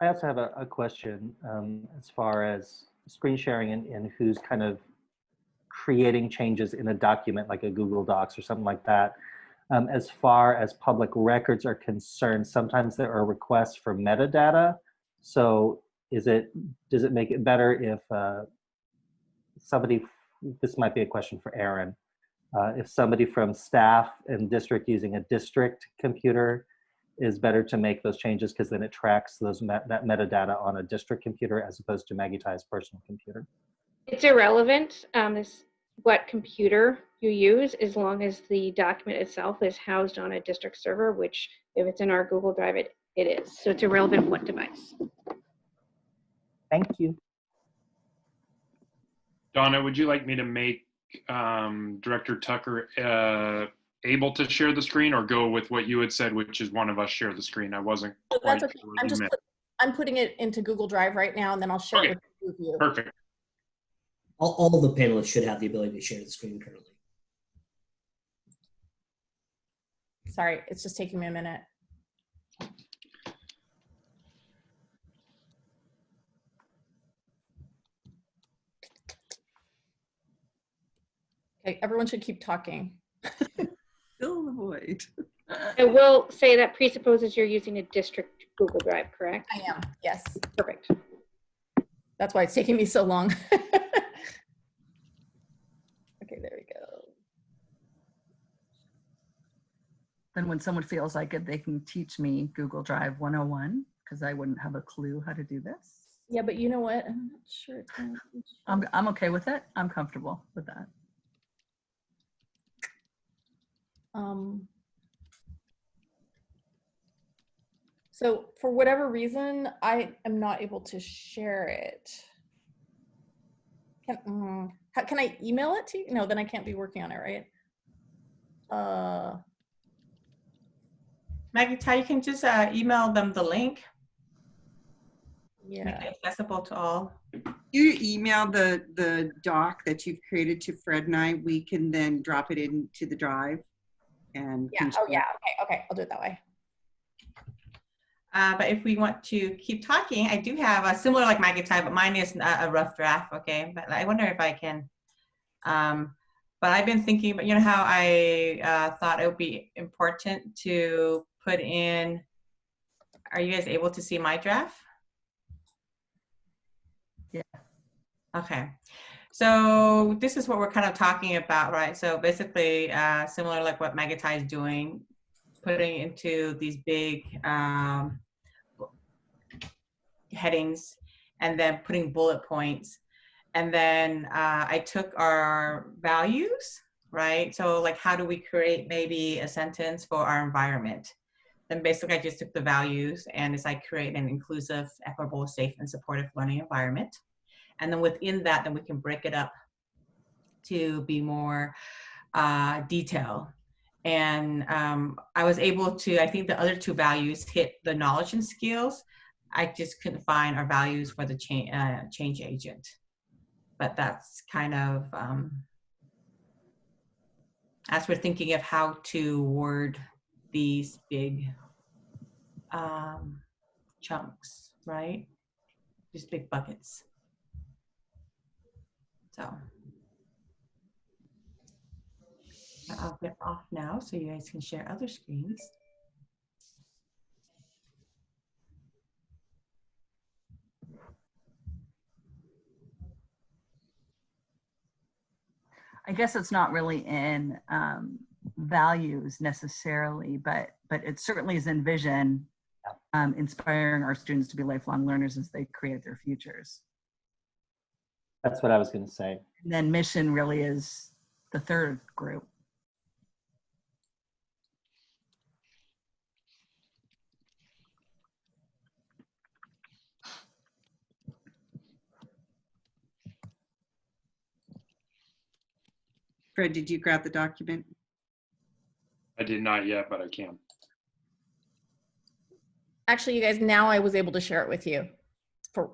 I also have a question as far as screen sharing and who's kind of creating changes in a document like a Google Docs or something like that. As far as public records are concerned, sometimes there are requests for metadata. So does it make it better if somebody, this might be a question for Aaron, if somebody from staff and district using a district computer is better to make those changes because then it tracks that metadata on a district computer as opposed to Maggie Ty's personal computer? It's irrelevant as what computer you use, as long as the document itself is housed on a district server, which if it's in our Google Drive, it is. So it's irrelevant what device. Thank you. Donna, would you like me to make Director Tucker able to share the screen, or go with what you had said, which is one of us share the screen? I wasn't quite That's okay. sure what you meant. I'm putting it into Google Drive right now, and then I'll share it with you. Perfect. All the panelists should have the ability to share the screen currently. Sorry, it's just taking me a minute. Okay, everyone should keep talking. Fill the void. I will say that presupposes you're using a district Google Drive, correct? I am, yes. Perfect. That's why it's taking me so long. Okay, there we go. Then when someone feels like it, they can teach me Google Drive 101 because I wouldn't have a clue how to do this. Yeah, but you know what? I'm not sure it's gonna I'm okay with it. I'm comfortable with that. So for whatever reason, I am not able to share it. Can I email it to you? No, then I can't be working on it, right? Maggie Ty, you can just email them the link. Yeah. Make it accessible to all. You email the doc that you've created to Fred and I, we can then drop it into the drive. And Yeah. Oh, yeah. Okay. I'll do it that way. But if we want to keep talking, I do have a similar like Maggie Ty, but mine is a rough draft. Okay, but I wonder if I can. But I've been thinking, but you know how I thought it would be important to put in. Are you guys able to see my draft? Yeah. Okay. So this is what we're kind of talking about, right? So basically, similar like what Maggie Ty is doing, putting into these big headings and then putting bullet points. And then I took our values, right? So like, how do we create maybe a sentence for our environment? Then basically I just took the values and it's like create an inclusive, equitable, safe, and supportive learning environment. And then within that, then we can break it up to be more detailed. And I was able to, I think the other two values hit the knowledge and skills. I just couldn't find our values for the change agent. But that's kind of, as we're thinking of how to word these big chunks, right? These big buckets. So I'll get off now so you guys can share other screens. I guess it's not really in values necessarily, but it certainly is in vision, inspiring our students to be lifelong learners as they create their futures. That's what I was going to say. And then mission really is the third group. Fred, did you grab the document? I did not yet, but I can. Actually, you guys, now I was able to share it with you.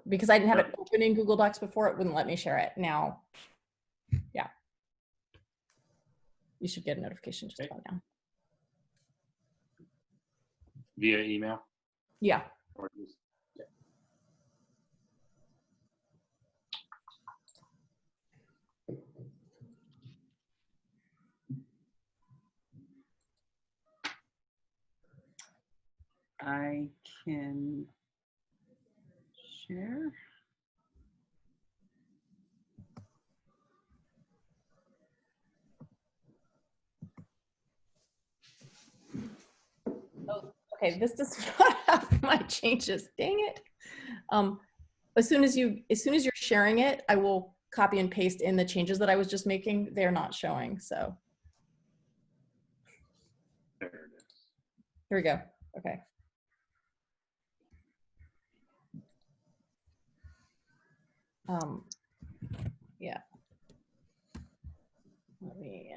Because I didn't have it open in Google Docs before, it wouldn't let me share it. Now, yeah. You should get a notification just about now. Via email? Yeah. Or just, yeah. I can share. Oh, okay, this does not have my changes. Dang it. As soon as you're sharing it, I will copy and paste in the changes that I was just making. They're not showing, so. There it is. Here we go. Okay. Yeah. Let me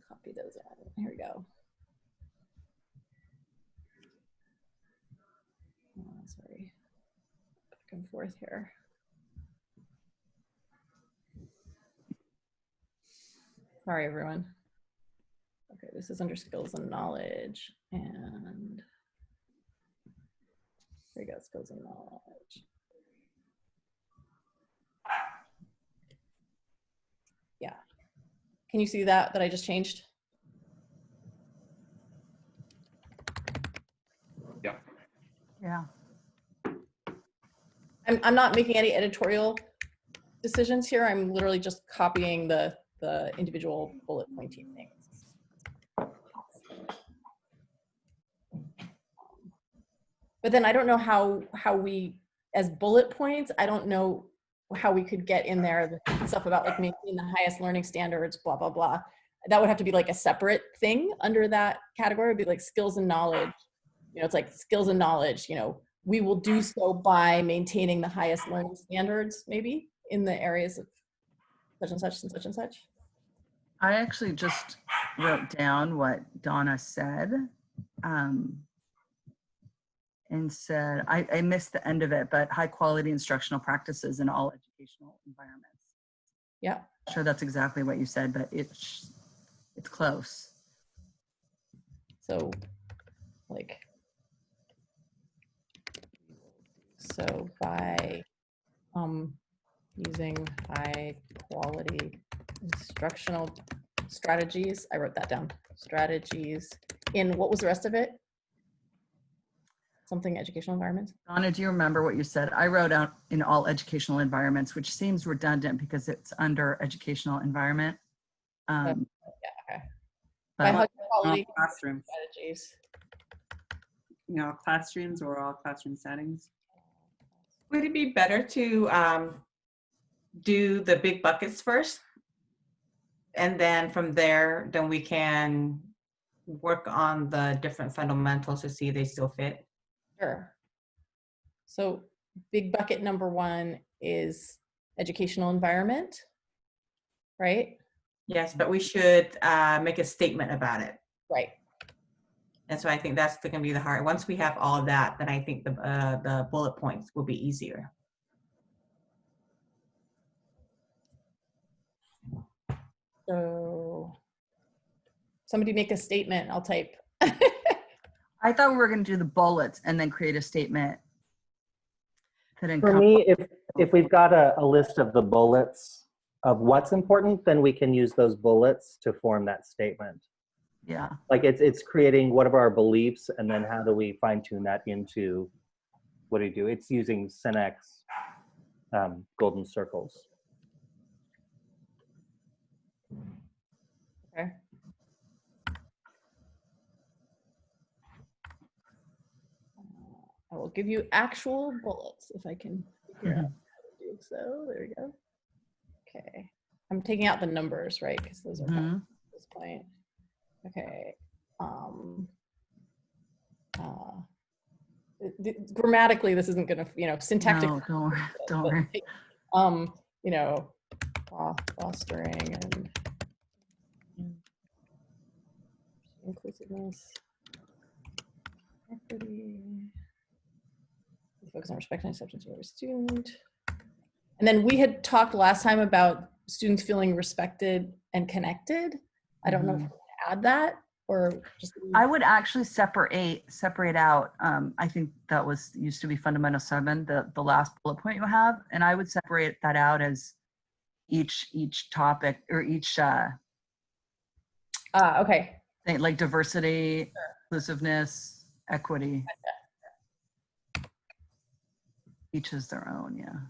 copy those in. Here we go. Oh, sorry. Back and forth here. Sorry, everyone. Okay, this is under skills and knowledge, and here we go, skills and knowledge. Yeah. Can you see that I just changed? Yeah. Yeah. I'm not making any editorial decisions here. I'm literally just copying the individual bullet pointing things. But then I don't know how we, as bullet points, I don't know how we could get in there the stuff about like maintaining the highest learning standards, blah, blah, blah. That would have to be like a separate thing under that category. It'd be like skills and knowledge. You know, it's like skills and knowledge, you know, we will do so by maintaining the highest learning standards, maybe in the areas of such and such and such and such. I actually just wrote down what Donna said and said, I missed the end of it, but high quality instructional practices in all educational environments. Yeah. Sure, that's exactly what you said, but it's close. So like, so by using high quality instructional strategies, I wrote that down, strategies in, what was the rest of it? Something educational environments? Donna, do you remember what you said? I wrote out in all educational environments, which seems redundant because it's under educational environment. Yeah, okay. But By high quality Classrooms. strategies. You know, classrooms or all classroom settings. Would it be better to do the big buckets first? And then from there, then we can work on the different fundamentals to see if they still fit. Sure. So big bucket number one is educational environment, right? Yes, but we should make a statement about it. Right. And so I think that's going to be the hard. Once we have all of that, then I think the bullet points will be easier. So somebody make a statement, I'll type. I thought we were going to do the bullets and then create a statement. For me, if we've got a list of the bullets of what's important, then we can use those bullets to form that statement. Yeah. Like it's creating what are our beliefs, and then how do we fine tune that into what do we do? It's using Senec's golden circles. Okay. I will give you actual bullets if I can figure out how to do so. There we go. Okay. I'm taking out the numbers, right? Because those are kind of at this point. Okay. Grammatically, this isn't gonna, you know, syntactically. No, don't worry. You know, fostering and inclusiveness, equity, focus on respect and acceptance of every student. And then we had talked last time about students feeling respected and connected. I don't know if we can add that or just. I would actually separate out. I think that used to be fundamental 7, the last bullet point you have, and I would separate that out as each topic or each. Okay. Like diversity, inclusiveness, equity. Each is their own, yeah.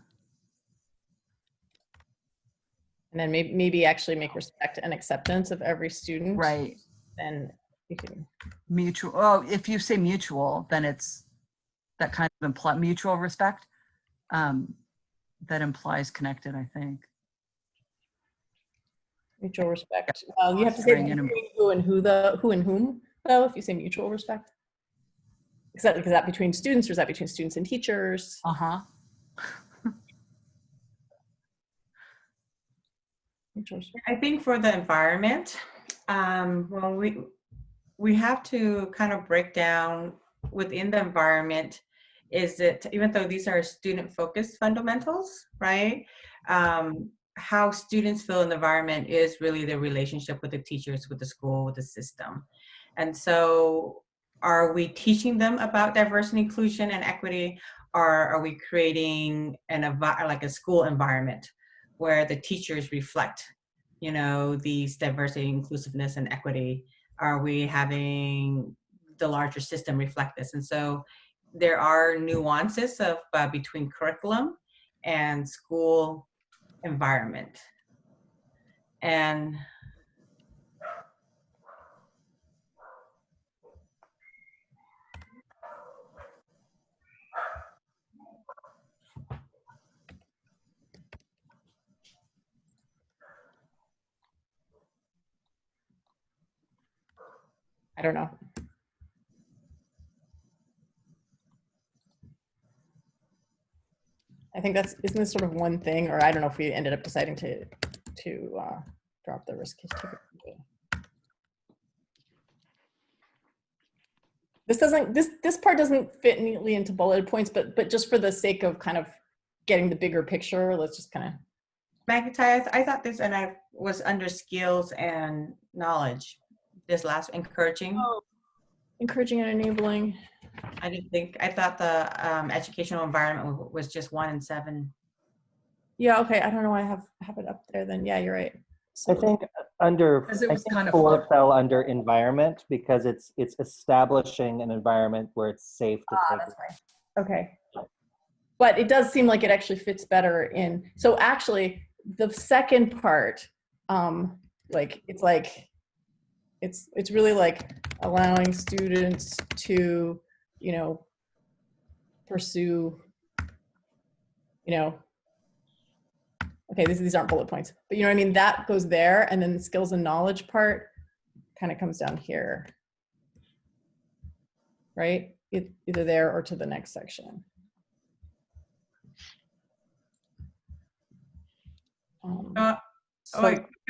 And then maybe actually make respect and acceptance of every student. Right. Then you can. Mutual, oh, if you say mutual, then it's that kind of imply mutual respect. That implies connected, I think. Mutual respect. You have to say who and whom, though, if you say mutual respect. Is that between students, or is that between students and teachers? Uh-huh. I think for the environment, well, we have to kind of break down within the environment, is it, even though these are student-focused fundamentals, right? How students feel in the environment is really the relationship with the teachers, with the school, with the system. And so are we teaching them about diversity, inclusion, and equity, or are we creating like a school environment where the teachers reflect, you know, these diversity, inclusiveness, and equity? Are we having the larger system reflect this? And so there are nuances of between curriculum and school environment. And I don't know. I think isn't this sort of one thing, or I don't know if we ended up deciding to drop the risk history. This part doesn't fit neatly into bullet points, but just for the sake of kind of getting the bigger picture, let's just kind of. McIntyre, I thought this, and I was under skills and knowledge. This last encouraging. Oh, encouraging and enabling. I thought the educational environment was just 1 and 7. Yeah, okay. I don't know why I have it up there then. Yeah, you're right. So I think under, I think 4 fell under environment, because it's establishing an environment where it's safe to take. That's right. Okay. But it does seem like it actually fits better in, so actually the second part, it's really like allowing students to, you know, pursue, you know, okay, these aren't bullet points, but you know what I mean? That goes there, and then the skills and knowledge part kind of comes down here, right? Either there or to the next section.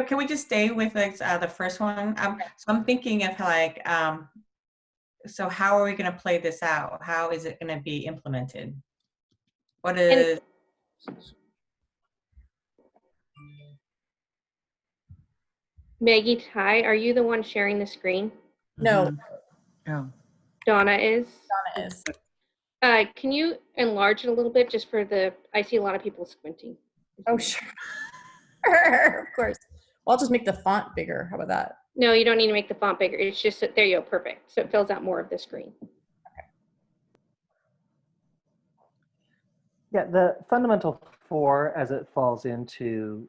Can we just stay with the first one? So I'm thinking of like, so how are we going to play this out? How is it going to be implemented? What is? Maggie Ty, are you the one sharing the screen? No. No. Donna is? Donna is. Can you enlarge it a little bit just for I see a lot of people squinting. Oh, sure. Of course. Well, I'll just make the font bigger. How about that? No, you don't need to make the font bigger. It's just, there you go, perfect. So it fills out more of the screen. Okay. Yeah, the fundamental 4, as it falls into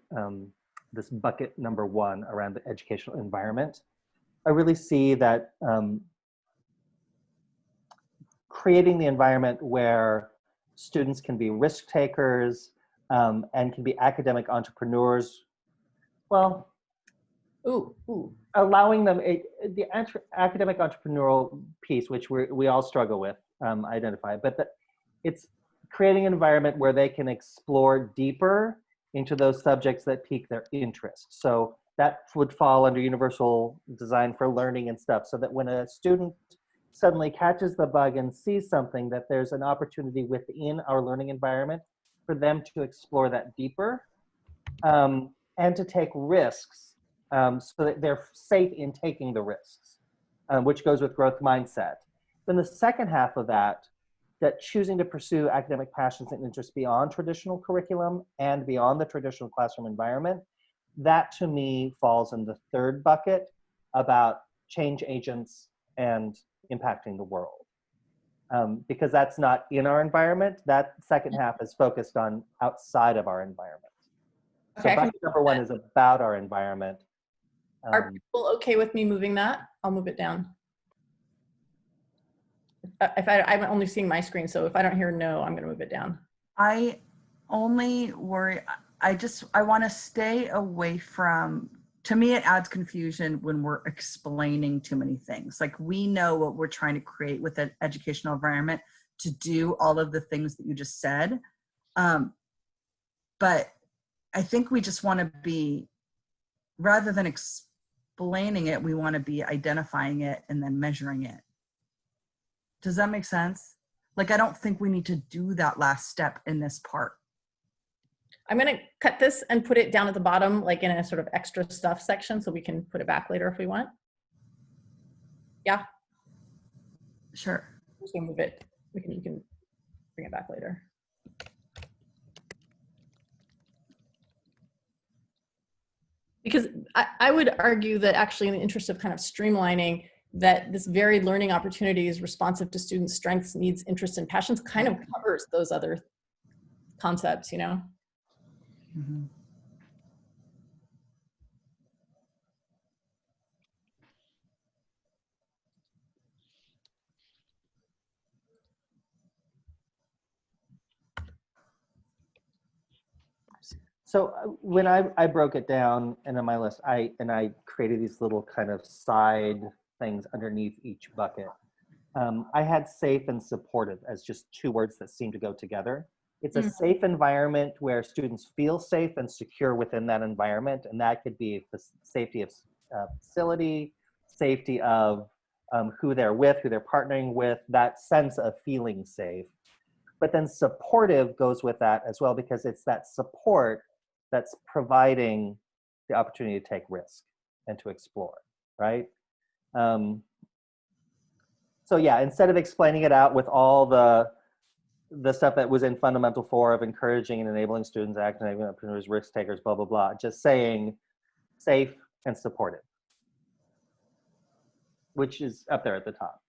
this bucket number 1 around the educational environment, I really see that creating the environment where students can be risk takers and can be academic entrepreneurs. Well, allowing them the academic entrepreneurial piece, which we all struggle with, identify, but it's creating an environment where they can explore deeper into those subjects that pique their interest. So that would fall under universal design for learning and stuff, so that when a student suddenly catches the bug and sees something, that there's an opportunity within our learning environment for them to explore that deeper and to take risks so that they're safe in taking the risks, which goes with growth mindset. Then the second half of that choosing to pursue academic passions and interests beyond traditional curriculum and beyond the traditional classroom environment, that to me falls in the third bucket about change agents and impacting the world. Because that's not in our environment. That second half is focused on outside of our environment. So Okay, bucket number one is about our environment. are people okay with me moving that? I'll move it down. I'm only seeing my screen, so if I don't hear no, I'm going to move it down. I only worry, I want to stay away from, to me, it adds confusion when we're explaining too many things. Like, we know what we're trying to create with an educational environment to do all of the things that you just said. But I think we just want to be, rather than explaining it, we want to be identifying it and then measuring it. Does that make sense? Like, I don't think we need to do that last step in this part. I'm going to cut this and put it down at the bottom, like in a sort of extra stuff section, so we can put it back later if we want. Yeah. Sure. I'm just going to move it. You can bring it back later. Because I would argue that actually, in the interest of kind of streamlining, that this varied learning opportunities responsive to students' strengths, needs, interests, and passions kind of covers those other concepts, you know? Mm-hmm. So when I broke it down and on my list, I created these little kind of side things underneath each bucket. I had safe and supportive as just two words that seem to go together. It's a safe environment where students feel safe and secure within that environment, and that could be the safety of facility, safety of who they're with, who they're partnering with, that sense of feeling safe. But then supportive goes with that as well, because it's that support that's providing the opportunity to take risk and to explore, right? So yeah, instead of explaining it out with all the stuff that was in Fundamental 4 of encouraging and enabling students, acting entrepreneurs, risk takers, blah, blah, blah, just saying safe and supportive, which is up there at the top.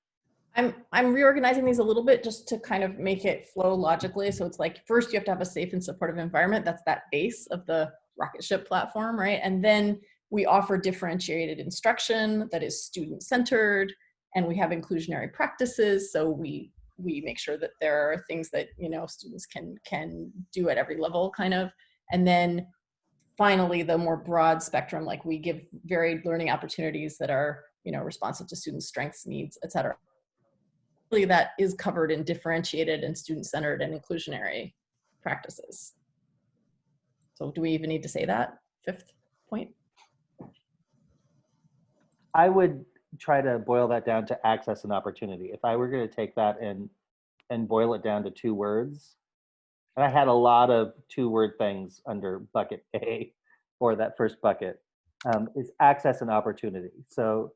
I'm reorganizing these a little bit just to kind of make it flow logically. So it's like, first you have to have a safe and supportive environment. That's that base of the rocket ship platform, right? And then we offer differentiated instruction that is student-centered, and we have inclusionary practices. So we make sure that there are things that, you know, students can do at every level, kind of. And then finally, the more broad spectrum, like we give varied learning opportunities that are, you know, responsive to students' strengths, needs, et cetera. That is covered in differentiated and student-centered and inclusionary practices. So do we even need to say that fifth point? I would try to boil that down to access and opportunity. If I were going to take that and boil it down to two words, and I had a lot of two-word things under bucket A, or that first bucket, is access and opportunity. So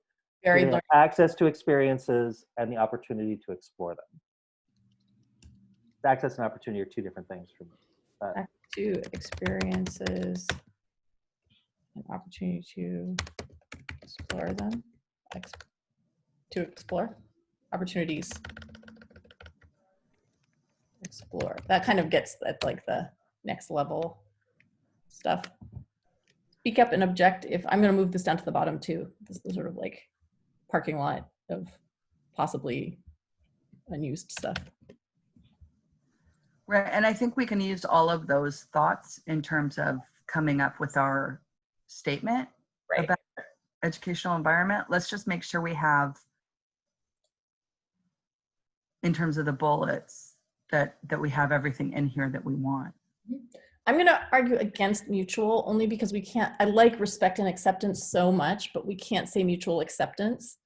access to experiences and the opportunity to explore them. Access and opportunity are two different things for me. Access to experiences and opportunity to explore them. To explore opportunities. Explore. That kind of gets at like the next level stuff. Speak up and object. If I'm going to move this down to the bottom too, this is sort of like parking lot of possibly unused stuff. Right, and I think we can use all of those thoughts in terms of coming up with our statement about educational environment. Let's just make sure we have, in terms of the bullets, that we have everything in here that we want. I'm going to argue against mutual only because we can't, I like respect and acceptance so much, but we can't say mutual acceptance.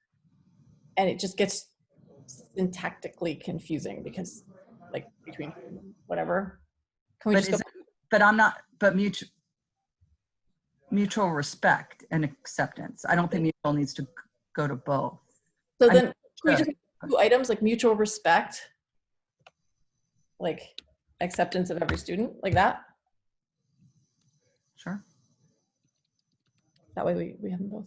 And it just gets syntactically confusing because like between whatever. Can we just go? But mutual respect and acceptance. I don't think mutual needs to go to both. So then can we just have two items like mutual respect, like acceptance of every student, like that? Sure. That way we have them both.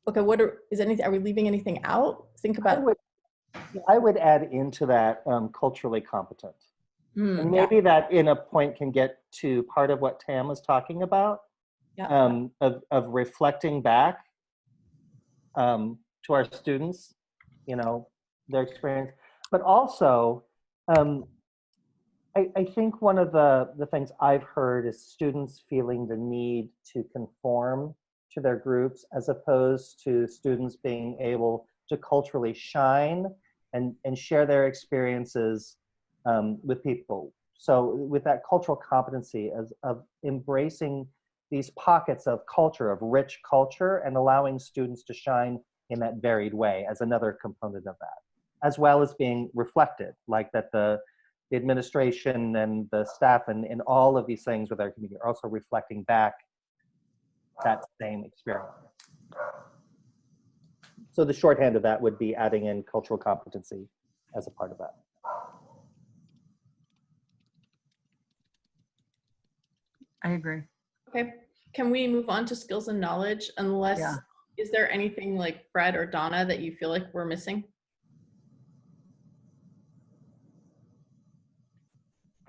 Okay, are we leaving anything out? Think about. I would add into that culturally competent. And maybe that in a point can get to part of what Tam was talking about, of reflecting back to our students, you know, their experience. But also, I think one of the things I've heard is students feeling the need to conform to their groups as opposed to students being able to culturally shine and share their experiences with people. So with that cultural competency of embracing these pockets of culture, of rich culture, and allowing students to shine in that varied way as another component of that, as well as being reflected, like that the administration and the staff and all of these things with our community are also reflecting back that same experience. So the shorthand of that would be adding in cultural competency as a part of that. I agree. Okay, can we move on to skills and knowledge unless, is there anything like Fred or Donna that you feel like we're missing?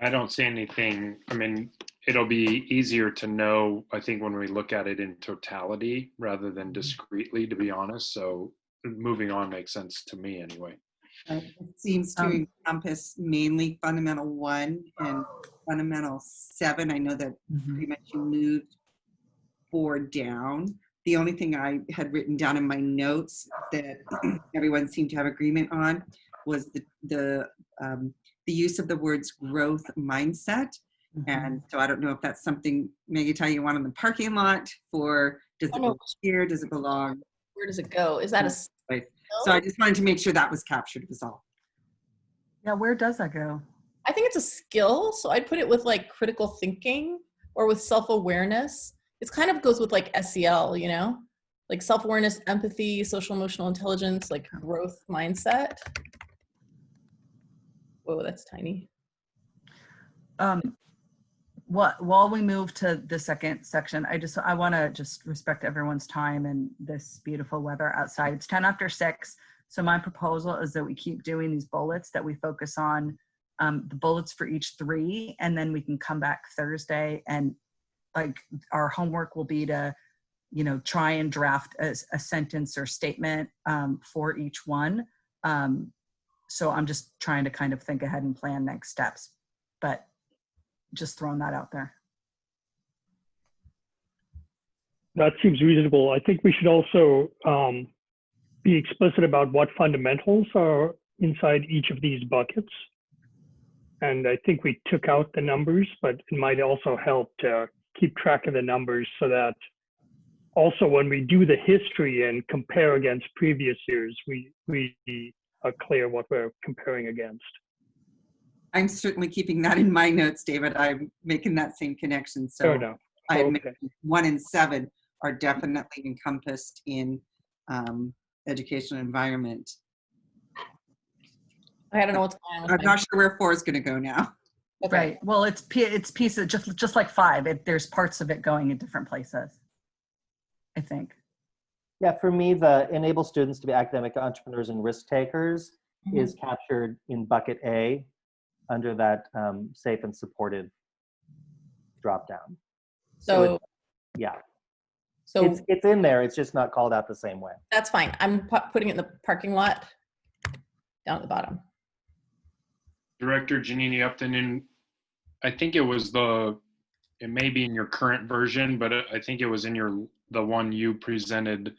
I don't see anything. I mean, it'll be easier to know, I think, when we look at it in totality rather than discretely, to be honest. So moving on makes sense to me anyway. It seems to encompass mainly Fundamental 1 and Fundamental 7. I know that pretty much you moved 4 down. The only thing I had written down in my notes that everyone seemed to have agreement on was the use of the words growth mindset. And so I don't know if that's something, Megita, you want in the parking lot, or does it belong here? Does it belong? Where does it go? Is that a skill? So I just wanted to make sure that was captured, was all. Yeah, where does that go? I think it's a skill. So I'd put it with like critical thinking or with self-awareness. It kind of goes with like SEL, you know, like self-awareness, empathy, social emotional intelligence, like growth mindset. Whoa, that's tiny. While we move to the second section, I want to just respect everyone's time and this beautiful weather outside. It's 10 after 6. So my proposal is that we keep doing these bullets, that we focus on the bullets for each 3, and then we can come back Thursday and like our homework will be to, you know, try and draft a sentence or statement for each one. So I'm just trying to kind of think ahead and plan next steps, but just throwing that out there. That seems reasonable. I think we should also be explicit about what fundamentals are inside each of these buckets. And I think we took out the numbers, but it might also help to keep track of the numbers so that also when we do the history and compare against previous years, we are clear what we're comparing against. I'm certainly keeping that in my notes, David. I'm making that same connection. So I admit 1 and 7 are definitely encompassed in educational environment. I don't know what's going on. I'm not sure where 4 is going to go now. Okay. Right. Well, it's pieces, just like 5. There's parts of it going in different places, I think. Yeah, for me, the enable students to be academic entrepreneurs and risk takers is captured in bucket A under that safe and supported drop down. So yeah. So it's in there. It's just not called out the same way. That's fine. I'm putting it in the parking lot down at the bottom. Director Janini Upton, in I think it was it may be in your current version, but I think it was in the one you presented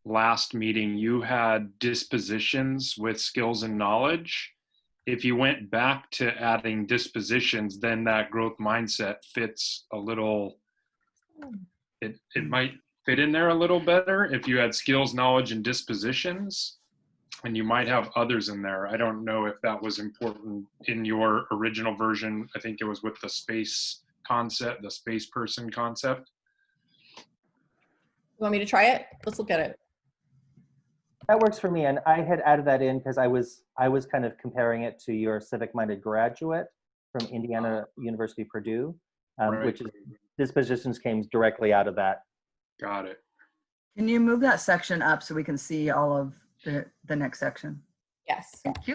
last meeting. You had dispositions with skills and knowledge. If you went back to adding dispositions, then that growth mindset fits a little, it might fit in there a little better if you had skills, knowledge, and dispositions, and you might have others in there. I don't know if that was important in your original version. I think it was with the space concept, the space person concept. You want me to try it? Let's look at it. That works for me, and I had added that in because I was kind of comparing it to your civic-minded graduate from Indiana University Purdue, Right. which is dispositions came directly out of that. Got it. Can you move that section up so we can see all of the next section? Yes. Thank you.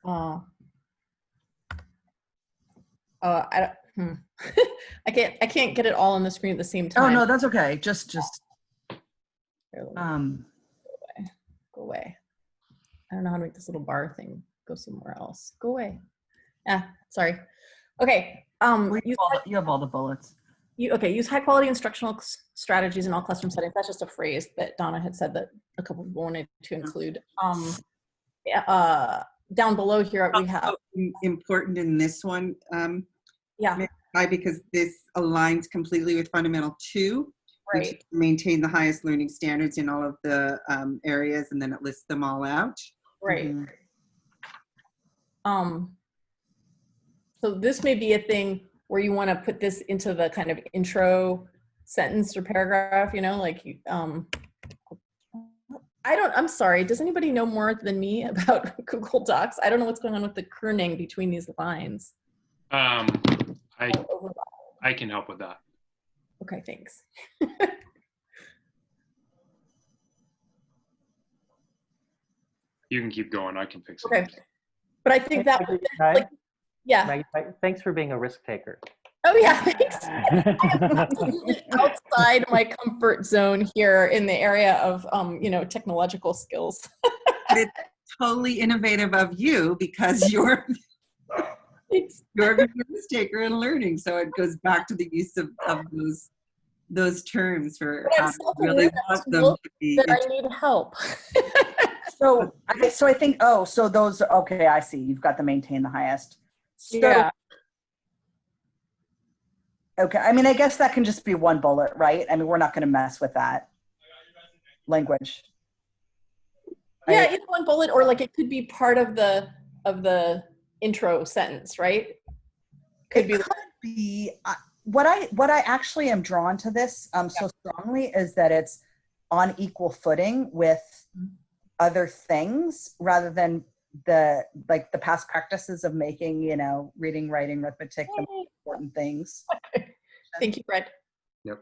I don't, I can't get it all on the screen at the same time. Oh, no, that's okay. Just, Here, go away. I don't know how to make this little bar thing go somewhere else. Go away. Yeah, sorry. Okay. you have all the bullets. Use high quality instructional strategies in all classroom settings. That's just a phrase that Donna had said that a couple people wanted to include. Down below here we have important in this one. Because this aligns completely with Fundamental 2, right. which is to maintain the highest learning standards in all of the areas, and then it lists them all out. Right. So this may be a thing where you want to put this into the kind of intro sentence or paragraph, like I'm sorry, does anybody know more than me about Google Docs? I don't know what's going on with the kerning between these lines. I can help with that. Okay, thanks. You can keep going. I can fix it. Okay. But I think that yeah. Maggie, thanks for being a risk taker. Oh yeah, thanks. I'm outside my comfort zone here in the area of technological skills. But it's totally innovative of you because you're a risk taker in learning. So it goes back to the use of those terms for really want them to be. That I need help. So I think, so those, okay, I see. You've got the maintain the highest. So, yeah. Okay, I mean, I guess that can just be one bullet, right? I mean, we're not going to mess with that language. Yeah, either one bullet, or like it could be part of the intro sentence, right? Could be what I actually am drawn to this so strongly is that it's on equal footing with other things rather than the past practices of making reading, writing, arithmetic the most important things. Thank you, Fred. Yep.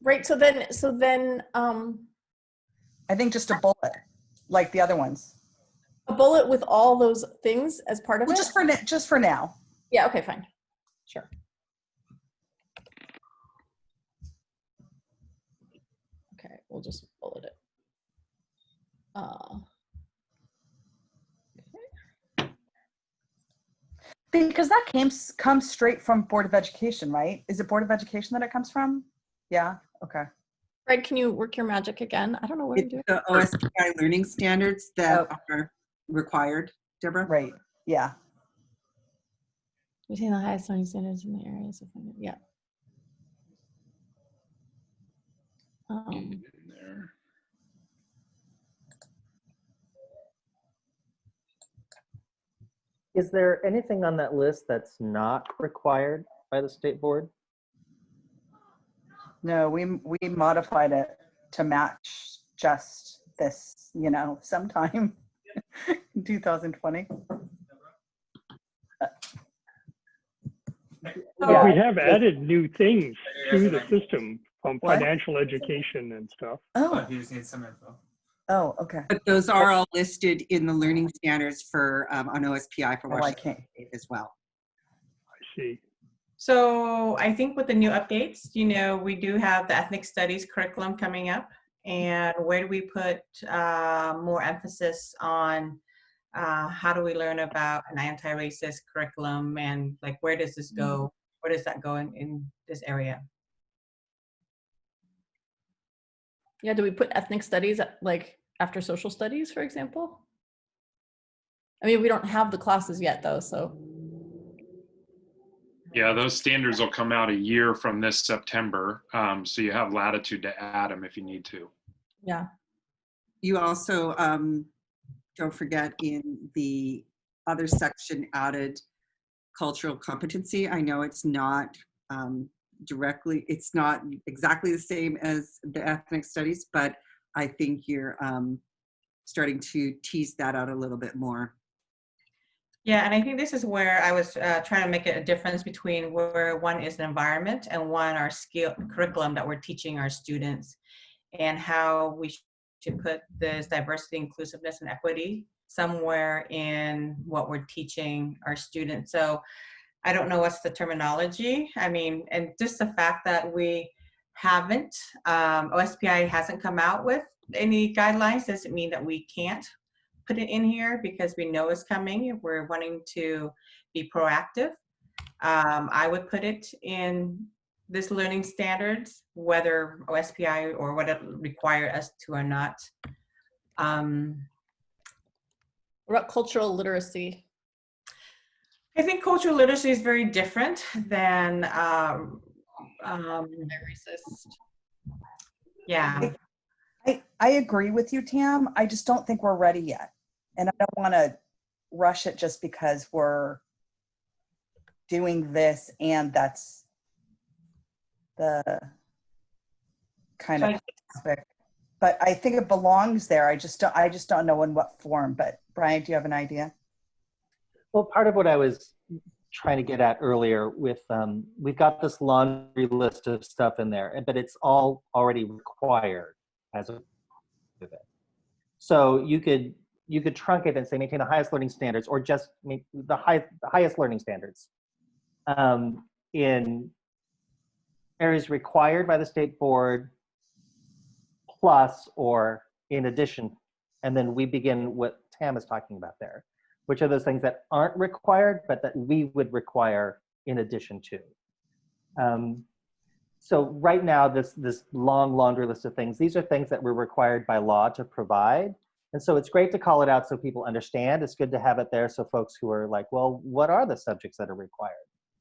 Right. So then I think just a bullet like the other ones. A bullet with all those things as part of it? Just for now. Yeah, okay, fine. Sure. Okay, we'll just bullet it. Because that comes straight from Board of Education, right? Is it Board of Education that it comes from? Yeah, okay. Fred, can you work your magic again? I don't know what I'm doing. The OSPI learning standards that are required, Deborah? Right, yeah. Between the highest learning standards in the areas of yeah. There. Is there anything on that list that's not required by the state board? No, we modified it to match just this, sometime in 2020. But we have added new things to the system from What? financial education and stuff. Oh, You just need some info. oh, okay. But those are all listed in the learning standards for on OSPI for Oh, I Washington can't. State as well. I see. So I think with the new updates, we do have the ethnic studies curriculum coming up, and where do we put more emphasis on how do we learn about an anti-racist curriculum, and like where does this go? Where does that go in this area? Yeah, do we put ethnic studies like after social studies, for example? I mean, we don't have the classes yet though, so. Yeah, those standards will come out a year from this September. So you have latitude to add them if you need to. Yeah. You also, don't forget in the other section added cultural competency. I know it's not it's not exactly the same as the ethnic studies, but I think you're starting to tease that out a little bit more. Yeah, and I think this is where I was trying to make a difference between where one is an environment and one our skill curriculum that we're teaching our students, and how we should put this diversity, inclusiveness, and equity somewhere in what we're teaching our students. So I don't know what's the terminology. I mean, and just the fact that we haven't, OSPI hasn't come out with any guidelines doesn't mean that we can't put it in here, because we know it's coming. If we're wanting to be proactive, I would put it in this learning standards, whether OSPI or what it require us to or not. What about cultural literacy? I think cultural literacy is very different than Racist. yeah. I agree with you, Tam. I just don't think we're ready yet. And I don't want to rush it just because we're doing this and that's the kind of topic. But I think it belongs there. I just don't know in what form. But Brian, do you have an idea? Well, part of what I was trying to get at earlier with, we've got this laundry list of stuff in there, but it's all already required as a of it. So you could trunk it and say maintain the highest learning standards, or just the highest learning standards in areas required by the state board, plus or in addition, and then we begin what Tam is talking about there, which are those things that aren't required, but that we would require in addition to. So right now, this long laundry list of things, these are things that we're required by law to provide. And so it's great to call it out so people understand. It's good to have it there so folks who are like, well, what are the subjects that are required?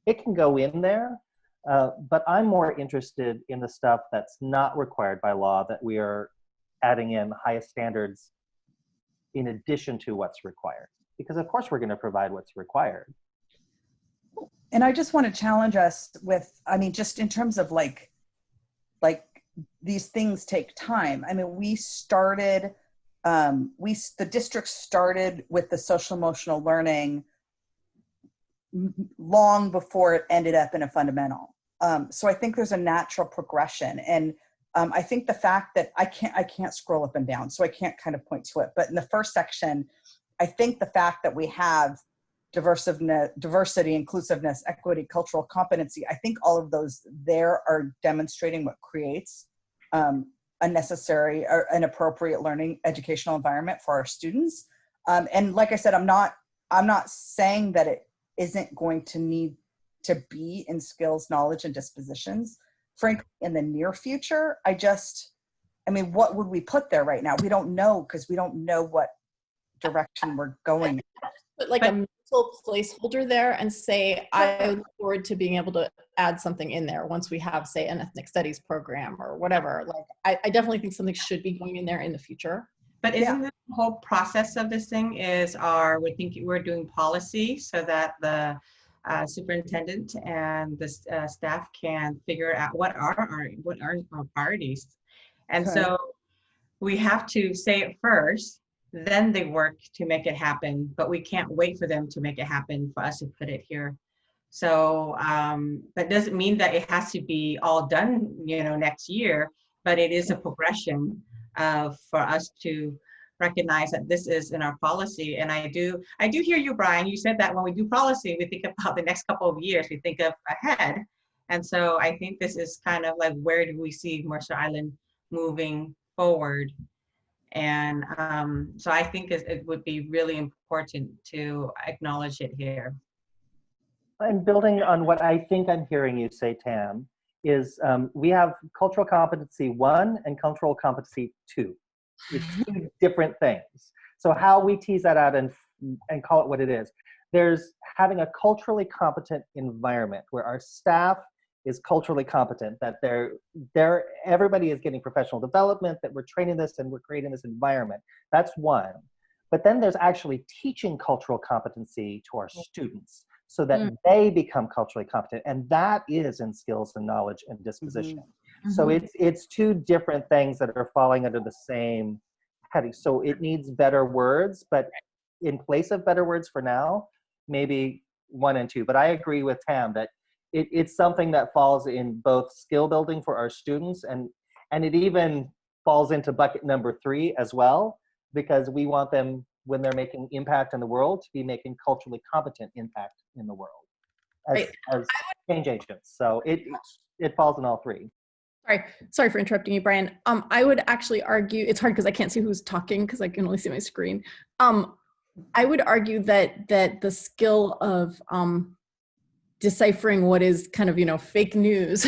It can go in there, but I'm more interested in the stuff that's not required by law, that we are adding in highest standards in addition to what's required. Because of course we're going to provide what's required. And I just want to challenge us with, I mean, just in terms of like these things take time. I mean, we started, the district started with the social emotional learning long before it ended up in a fundamental. So I think there's a natural progression. And I think the fact that I can't scroll up and down, so I can't kind of point to it. But in the first section, I think the fact that we have diversity, inclusiveness, equity, cultural competency, I think all of those there are demonstrating what creates a necessary or an appropriate learning educational environment for our students. And like I said, I'm not saying that it isn't going to need to be in skills, knowledge, and dispositions. Frankly, in the near future, I mean, what would we put there right now? We don't know, because we don't know what direction we're going. Put like a mental placeholder there and say, I look forward to being able to add something in there once we have, say, an ethnic studies program or whatever. Like, I definitely think something should be going in there in the future. But isn't the whole process of this thing is we're doing policy so that the superintendent and the staff can figure out what are our priorities. And so we have to say it first, then they work to make it happen, but we can't wait for them to make it happen for us to put it here. So that doesn't mean that it has to be all done, next year, but it is a progression for us to recognize that this is in our policy. And I do hear you, Brian. You said that when we do policy, we think about the next couple of years, we think of ahead. And so I think this is kind of like, where do we see Mercer Island moving forward? And so I think it would be really important to acknowledge it here. And building on what I think I'm hearing you say, Tam, is we have cultural competency 1 and cultural competency 2. It's 2 different things. So how we tease that out and call it what it is. There's having a culturally competent environment where our staff is culturally competent, that everybody is getting professional development, that we're training this and we're creating this environment. That's 1. But then there's actually teaching cultural competency to our students so that they become culturally competent. And that is in skills and knowledge and disposition. So it's 2 different things that are falling under the same heading. So it needs better words, but in place of better words for now, maybe 1 and 2. But I agree with Tam that it's something that falls in both skill building for our students, and it even falls into bucket number 3 as well, because we want them, when they're making impact in the world, to be making culturally competent impact in the world as change agents. So it falls in all 3. Sorry for interrupting you, Brian. I would actually argue, it's hard because I can't see who's talking because I can only see my screen. I would argue that the skill of deciphering what is kind of, fake news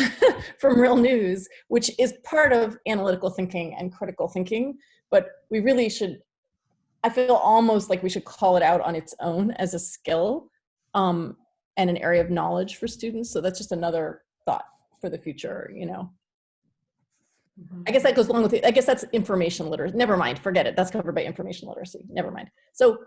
from real news, which is part of analytical thinking and critical thinking, but we really should, I feel almost like we should call it out on its own as a skill and an area of knowledge for students. So that's just another thought for the future, I guess that goes along with it. I guess that's information literacy. Never mind, forget it. That's covered by information literacy. Never mind. So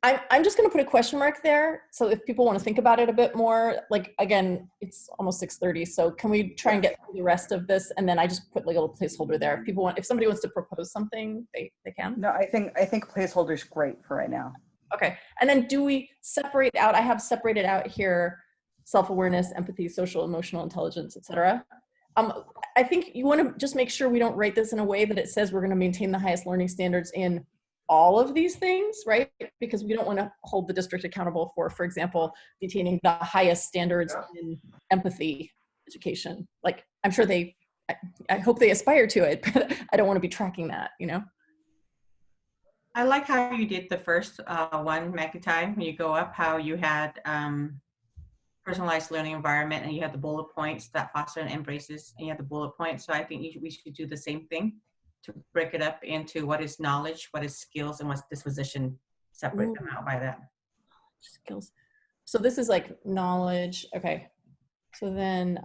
I'm just going to put a question mark there. So if people want to think about it a bit more, like, again, it's almost 6:30. So can we try and get through the rest of this? And then I just put like a little placeholder there. If somebody wants to propose something, they can. No, I think placeholder's great for right now. Okay. And then do we separate out, I have separated out here, self-awareness, empathy, social, emotional intelligence, etc. I think you want to just make sure we don't write this in a way that it says we're going to maintain the highest learning standards in all of these things, right? Because we don't want to hold the district accountable for example, maintaining the highest standards in empathy education. Like, I'm sure I hope they aspire to it, but I don't want to be tracking that, I like how you did the first one, Magnetai, when you go up, how you had personalized learning environment, and you had the bullet points that foster and embraces, and you had the bullet points. So I think we should do the same thing to break it up into what is knowledge, what is skills, and what's disposition. Separate them out by that. Skills. So this is like knowledge. Okay. So then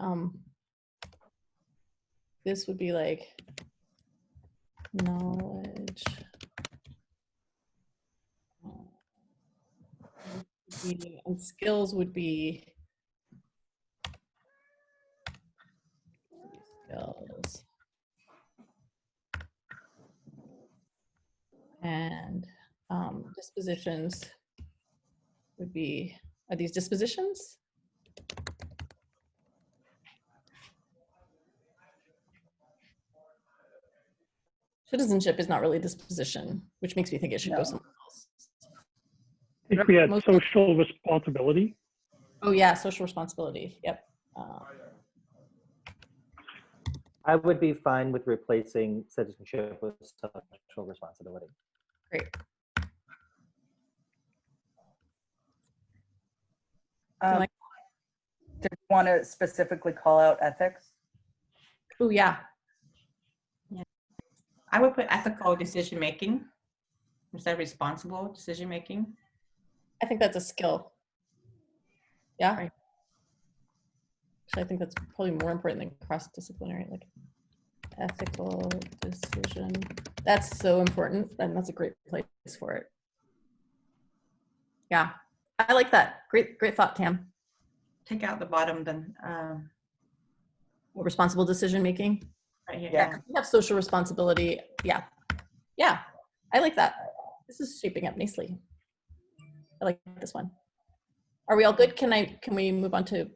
this would be like knowledge. And skills would be skills. And dispositions would be, are these dispositions? Citizenship is not really a disposition, which makes me think it should go somewhere else. I think we had social responsibility. Oh yeah, social responsibility, yep. I would be fine with replacing citizenship with social responsibility. Great. Do you want to specifically call out ethics? Oh yeah. I would put ethical decision making instead of responsible decision making. I think that's a skill. Yeah. Right. I think that's probably more important than cross-disciplinary, like ethical decision. That's so important, and that's a great place for it. Yeah, I like that. Great thought, Tam. Take out the bottom then. Responsible decision making. Right here. Yeah, we have social responsibility. Yeah, I like that. This is shaping up nicely. I like this one. Are we all good? Can we move on to?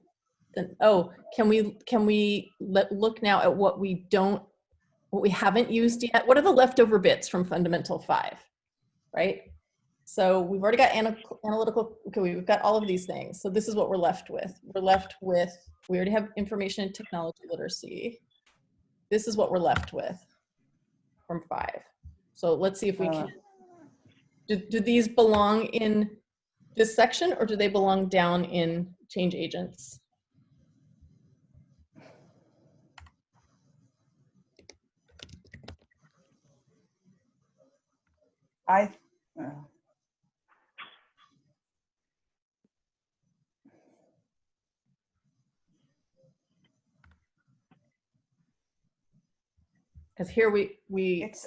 Can we look now at what we haven't used yet? What are the leftover bits from Fundamental 5, right? So we've already got analytical, okay, we've got all of these things. So this is what we're left with. We already have information and technology literacy. This is what we're left with from 5. So let's see if we can, do these belong in this section, or do they belong down in change agents? Because here it's,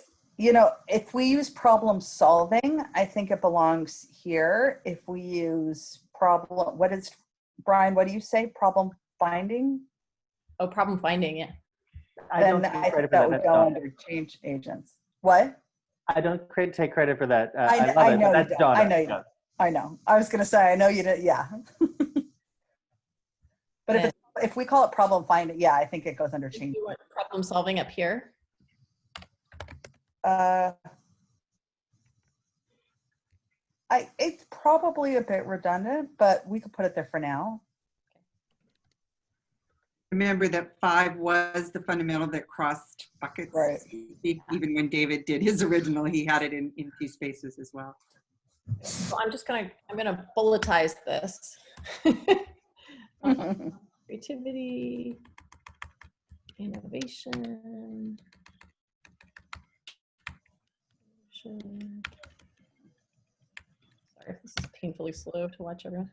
if we use problem solving, I think it belongs here. If we use Brian, what do you say? Problem finding? Oh, problem finding, yeah. Then I think that would go under change agents. What? I don't take credit for that. I love it, but that's Donna. I know you don't. I know. I was going to say, I know you did. Yeah. But if we call it problem finding, yeah, I think it goes under change. You want problem solving up here? It's probably a bit redundant, but we could put it there for now. Remember that 5 was the fundamental that crossed buckets. Right. Even when David did his original, he had it in 2 spaces as well. So I'm gonna bulletize this. Creativity, innovation. Sorry if this is painfully slow to watch everyone.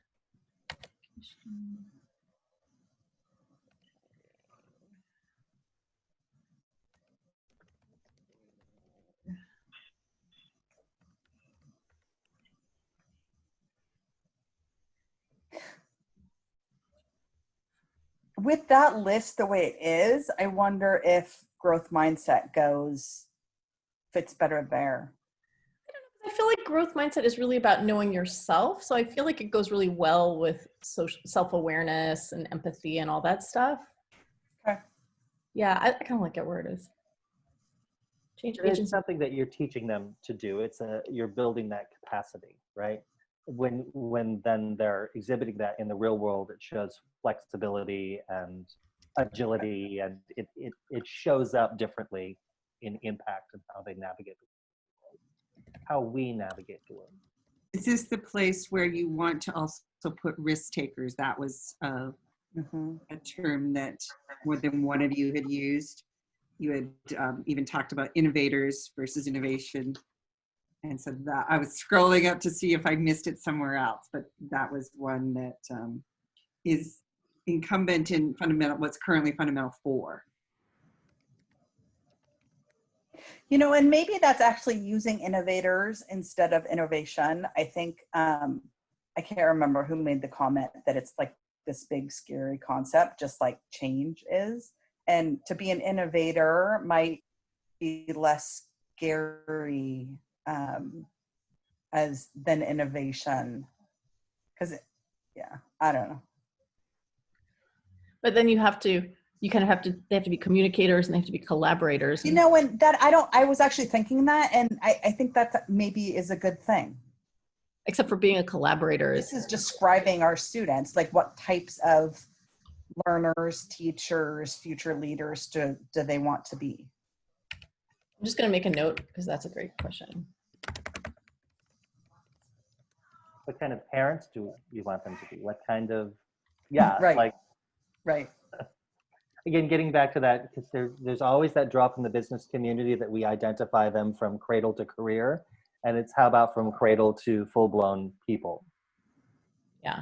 With that list the way it is, I wonder if growth mindset fits better there. I feel like growth mindset is really about knowing yourself. So I feel like it goes really well with social self-awareness and empathy and all that stuff. Okay. Yeah, I kind of like it where it is. Change It's agents. something that you're teaching them to do. You're building that capacity, right? When then they're exhibiting that in the real world, it shows flexibility and agility, and it shows up differently in impact and how they navigate the world, how we navigate the world. Is this the place where you want to also put risk takers? That was a term that more than one of you had used. You had even talked about innovators versus innovation. And so that I was scrolling up to see if I missed it somewhere else, but that was one that is incumbent in what's currently fundamental 4. You know, and maybe that's actually using innovators instead of innovation. I think, I can't remember who made the comment that it's like this big scary concept, just like change is. And to be an innovator might be less scary than innovation. Because, yeah, I don't know. But then they have to be communicators and they have to be collaborators. You know, and that I was actually thinking that, and I think that maybe is a good thing. Except for being a collaborator. This is describing our students, like what types of learners, teachers, future leaders do they want to be? I'm just going to make a note because that's a great question. What kind of parents do you want them to be? What kind of, right. Again, getting back to that, because there's always that drop in the business community that we identify them from cradle to career, and it's how about from cradle to full-blown people? Yeah.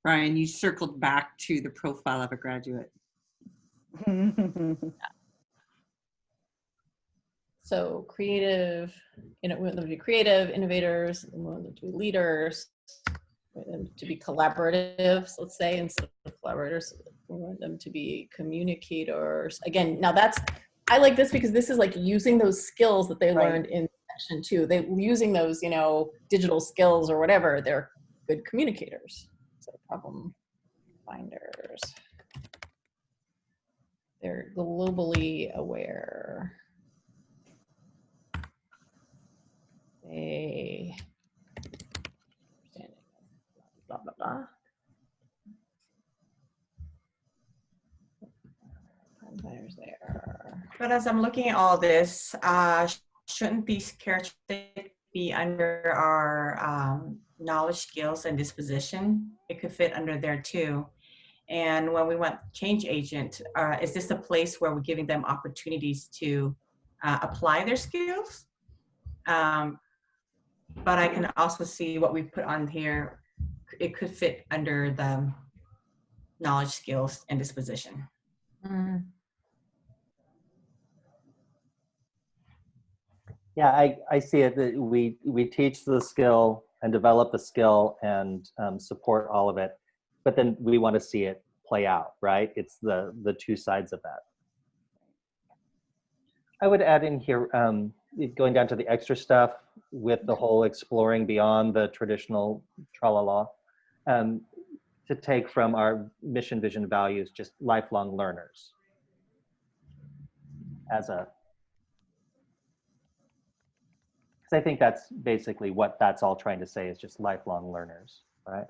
Brian, you circled back to the profile of a graduate. So creative, we want them to be creative, innovators, we want them to be leaders, we want them to be collaborative, let's say, instead of collaborators, we want them to be communicators. Again, now I like this because this is like using those skills that they learned in section 2. They're using those, digital skills or whatever, they're good communicators. So problem finders. They're globally aware. They blah blah blah. Finders there. But as I'm looking at all this, shouldn't these characteristics be under our knowledge, skills, and disposition? It could fit under there too. And when we want change agent, is this a place where we're giving them opportunities to apply their skills? But I can also see what we put on here. It could fit under the knowledge, skills, and disposition. Mm. Yeah, I see it that we teach the skill and develop the skill and support all of it, but then we want to see it play out, right? It's the 2 sides of that. I would add in here, going down to the extra stuff with the whole exploring beyond the traditional tra-la-la, to take from our mission, vision, values, just lifelong learners as a, because I think that's basically what that's all trying to say, is just lifelong learners, right?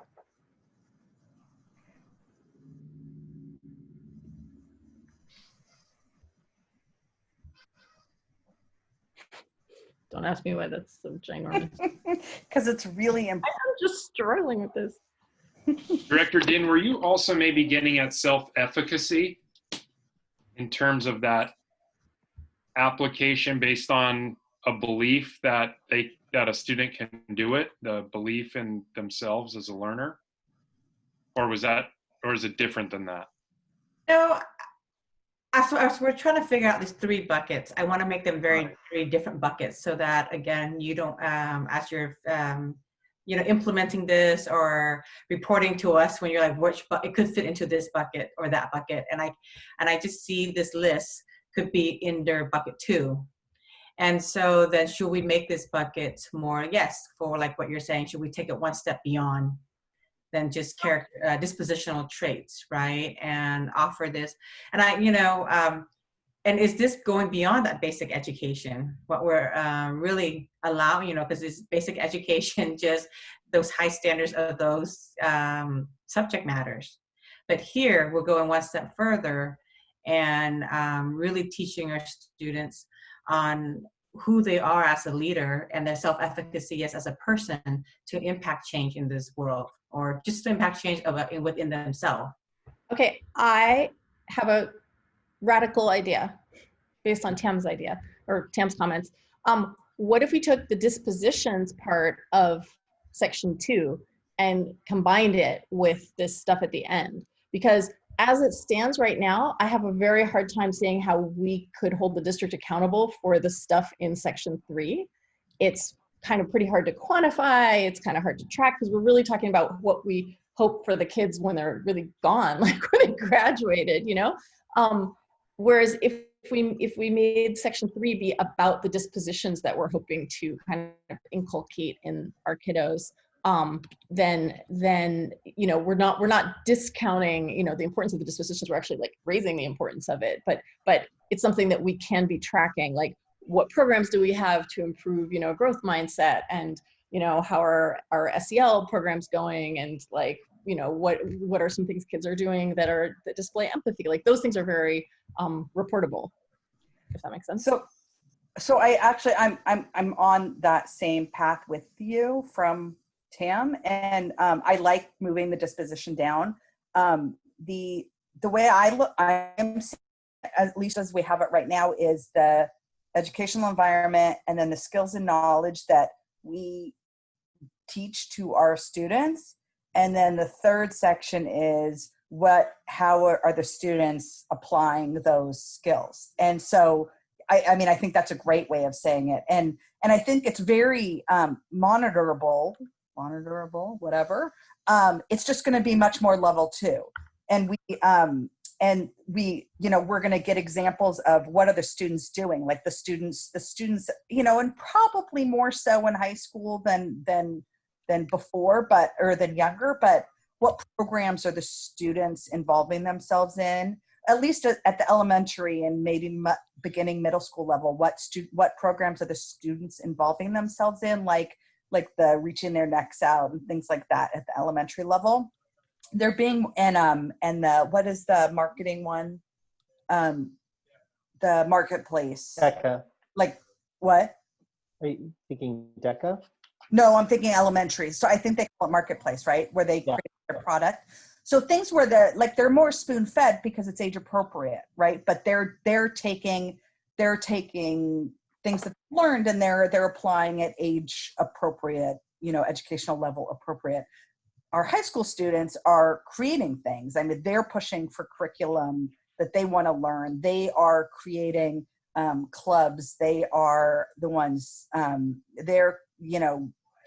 Don't ask me why that's so ginormous. Because it's really important. I'm just struggling with this. Director Din, were you also maybe getting at self-efficacy in terms of that application based on a belief that a student can do it, the belief in themselves as a learner? Or is it different than that? No, as we're trying to figure out these 3 buckets, I want to make them very different buckets, so that again, you don't, as you're, implementing this or reporting to us, when you're like, it could fit into this bucket or that bucket, and I just see this list could be in their bucket 2. And so then, should we make this bucket more, yes, for like what you're saying, should we take it one step beyond than just character, dispositional traits, right? And offer this, and and is this going beyond that basic education? What we're really allowing, because it's basic education, just those high standards of those subject matters. But here we're going one step further and really teaching our students on who they are as a leader and their self-efficacy as a person to impact change in this world, or just to impact change within themselves. Okay, I have a radical idea based on Tam's idea, or Tam's comments. What if we took the dispositions part of section 2 and combined it with this stuff at the end? Because as it stands right now, I have a very hard time seeing how we could hold the district accountable for the stuff in section 3. It's kind of pretty hard to quantify. It's kind of hard to track, because we're really talking about what we hope for the kids when they're really gone, like when they graduated, whereas if we made section 3 be about the dispositions that we're hoping to kind of inculcate in our kiddos, then we're not discounting the importance of the dispositions. We're actually like raising the importance of it, but it's something that we can be tracking, like what programs do we have to improve growth mindset, and how are our SEL programs going, and like what are some things kids are doing that display empathy. Like those things are very reportable, if that makes sense. So I actually I'm on that same path with you from Tam, and I like moving the disposition down. The way I'm seeing, at least as we have it right now, is the educational environment, and then the skills and knowledge that we teach to our students, and then the third section is how are the students applying those skills. And so I think that's a great way of saying it, and I think it's very monitorable, whatever. It's just going to be much more level 2, and we're going to get examples of what are the students doing, like the students, and probably more so in high school than before, or than younger, but what programs are the students involving themselves in, at least at the elementary and maybe beginning middle school level. What programs are the students involving themselves in, like the reaching their necks out and things like that at the elementary level. They're being, and the, what is the marketing one? The marketplace. DECA. Like what? Are you thinking DECA? No, I'm thinking elementary. So I think they call it marketplace, right? Where they create their product. So things where they're more spoon fed because it's age appropriate, right? But they're taking things that they've learned, and they're applying it age appropriate, educational level appropriate. Our high school students are creating things. I mean, they're pushing for curriculum that they want to learn. They are creating clubs. They are the ones, they're,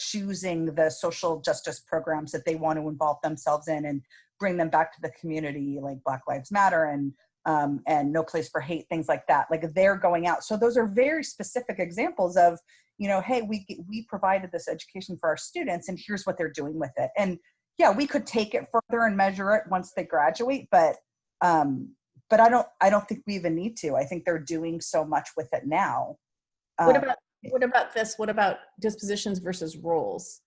choosing the social justice programs that they want to involve themselves in and bring them back to the community, like Black Lives Matter and and no place for hate, things like that. Like they're going out. So those are very specific examples of, you know, hey, we provided this education for our students and here's what they're doing with it. And yeah, we could take it further and measure it once they graduate, but I don't think we even need to. I think they're doing so much with it now. What about this? What about dispositions versus roles?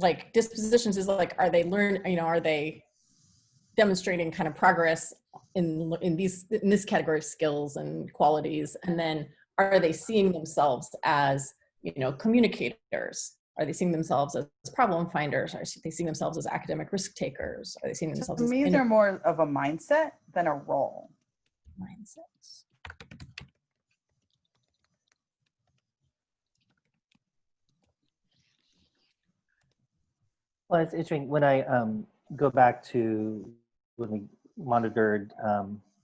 Like dispositions is like, are they demonstrating kind of progress in this category of skills and qualities? And then are they seeing themselves as, you know, communicators? Are they seeing themselves as problem finders? Are they seeing themselves as academic risk takers? Are they seeing themselves as— To me, they're more of a mindset than a role. Mindsets. Well, it's interesting when I go back to when we monitored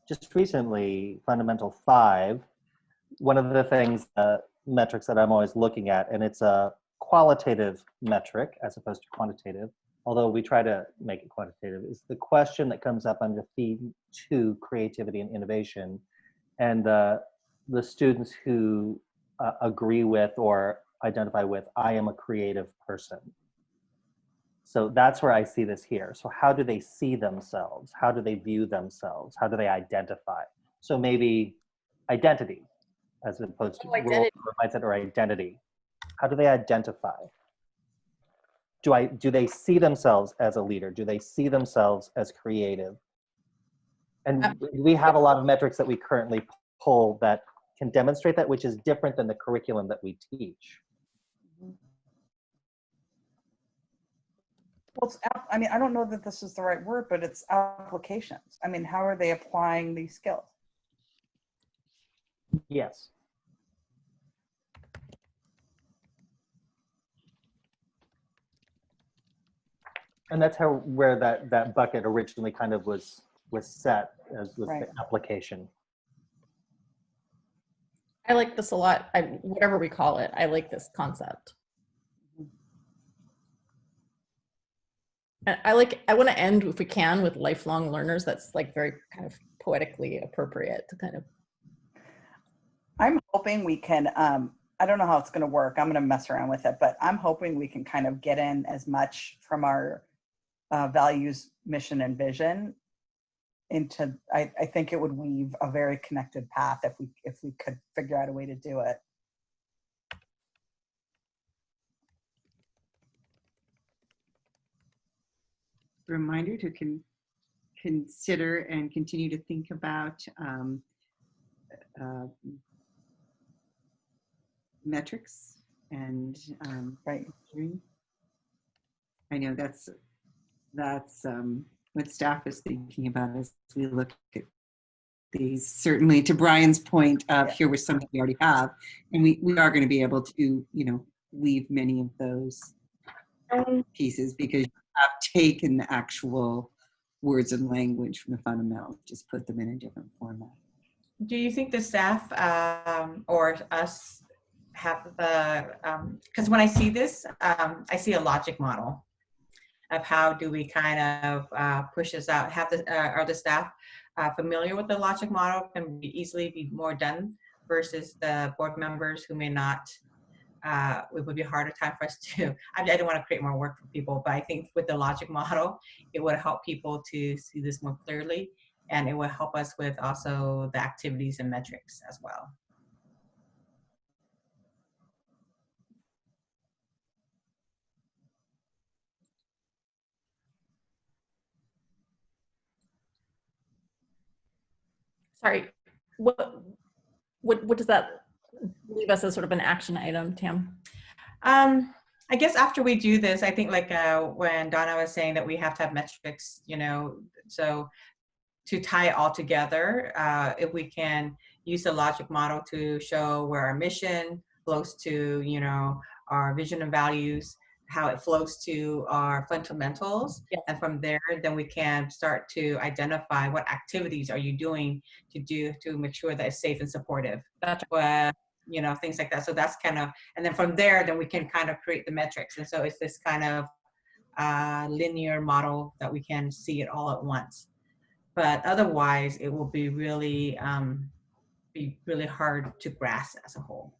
just recently Fundamental 5. One of the things, metrics that I'm always looking at, and it's a qualitative metric as opposed to quantitative, although we try to make it quantitative, is the question that comes up under theme 2, creativity and innovation. And the students who agree with or identify with, I am a creative person. So that's where I see this here. So how do they see themselves? How do they view themselves? How do they identify? So maybe identity as opposed to role or mindset or identity. How do they identify? Do they see themselves as a leader? Do they see themselves as creative? And we have a lot of metrics that we currently pull that can demonstrate that, which is different than the curriculum that we teach. Well, I mean, I don't know that this is the right word, but it's applications. I mean, how are they applying these skills? Yes. And that's where that bucket originally kind of was set, as was the application. I like this a lot. Whatever we call it, I like this concept. And I want to end, if we can, with lifelong learners. That's like very kind of poetically appropriate to kind of. I'm hoping we can, I don't know how it's going to work. I'm going to mess around with it, but I'm hoping we can kind of get in as much from our values, mission, and vision into, I think it would weave a very connected path if we could figure out a way to do it. Reminder to consider and continue to think about metrics and I know that's what staff is thinking about as we look at these. Certainly, to Brian's point of here was something we already have, and we are going to be able to, you know, weave many of those pieces because you have taken the actual words and language from the fundamentals, just put them in a different format. Do you think the staff or us have the, because when I see this, I see a logic model of how do we kind of push this out. Are the staff familiar with the logic model? Can easily be more done versus the board members who may not? It would be a harder time for us to, I don't want to create more work for people, but I think with the logic model, it would help people to see this more clearly, and it would help us with also the activities and metrics as well. Sorry, what does that leave us as sort of an action item, Tam? I guess after we do this, I think like when Donna was saying that we have to have metrics, you know, so to tie it all together, if we can use the logic model to show where our mission flows to, you know, our vision and values, how it flows to our fundamentals. Yeah. And from there, then we can start to identify what activities are you doing to make sure that it's safe and supportive. That's what, you know, things like that. So that's kind of, and then from there, then we can kind of create the metrics. And so it's this kind of linear model that we can see it all at once. But otherwise, it will be really hard to grasp as a whole.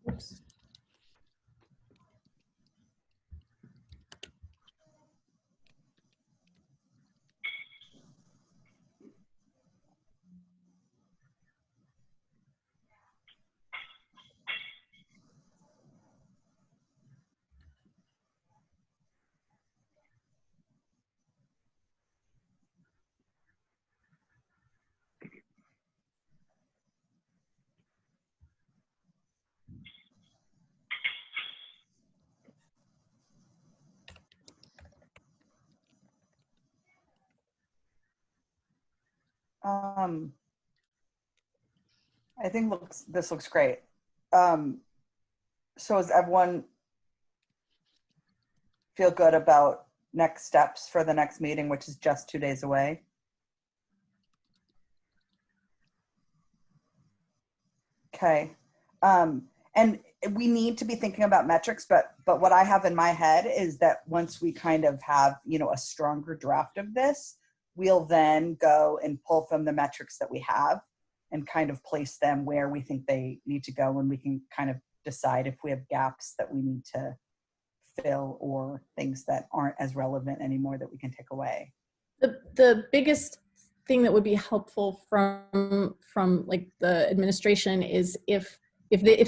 Oops. I think this looks great. So does everyone feel good about next steps for the next meeting, which is just 2 days away? Okay. And we need to be thinking about metrics, but what I have in my head is that once we kind of have, you know, a stronger draft of this, we'll then go and pull from the metrics that we have and kind of place them where we think they need to go, and we can kind of decide if we have gaps that we need to fill or things that aren't as relevant anymore that we can take away. The biggest thing that would be helpful from like the administration is if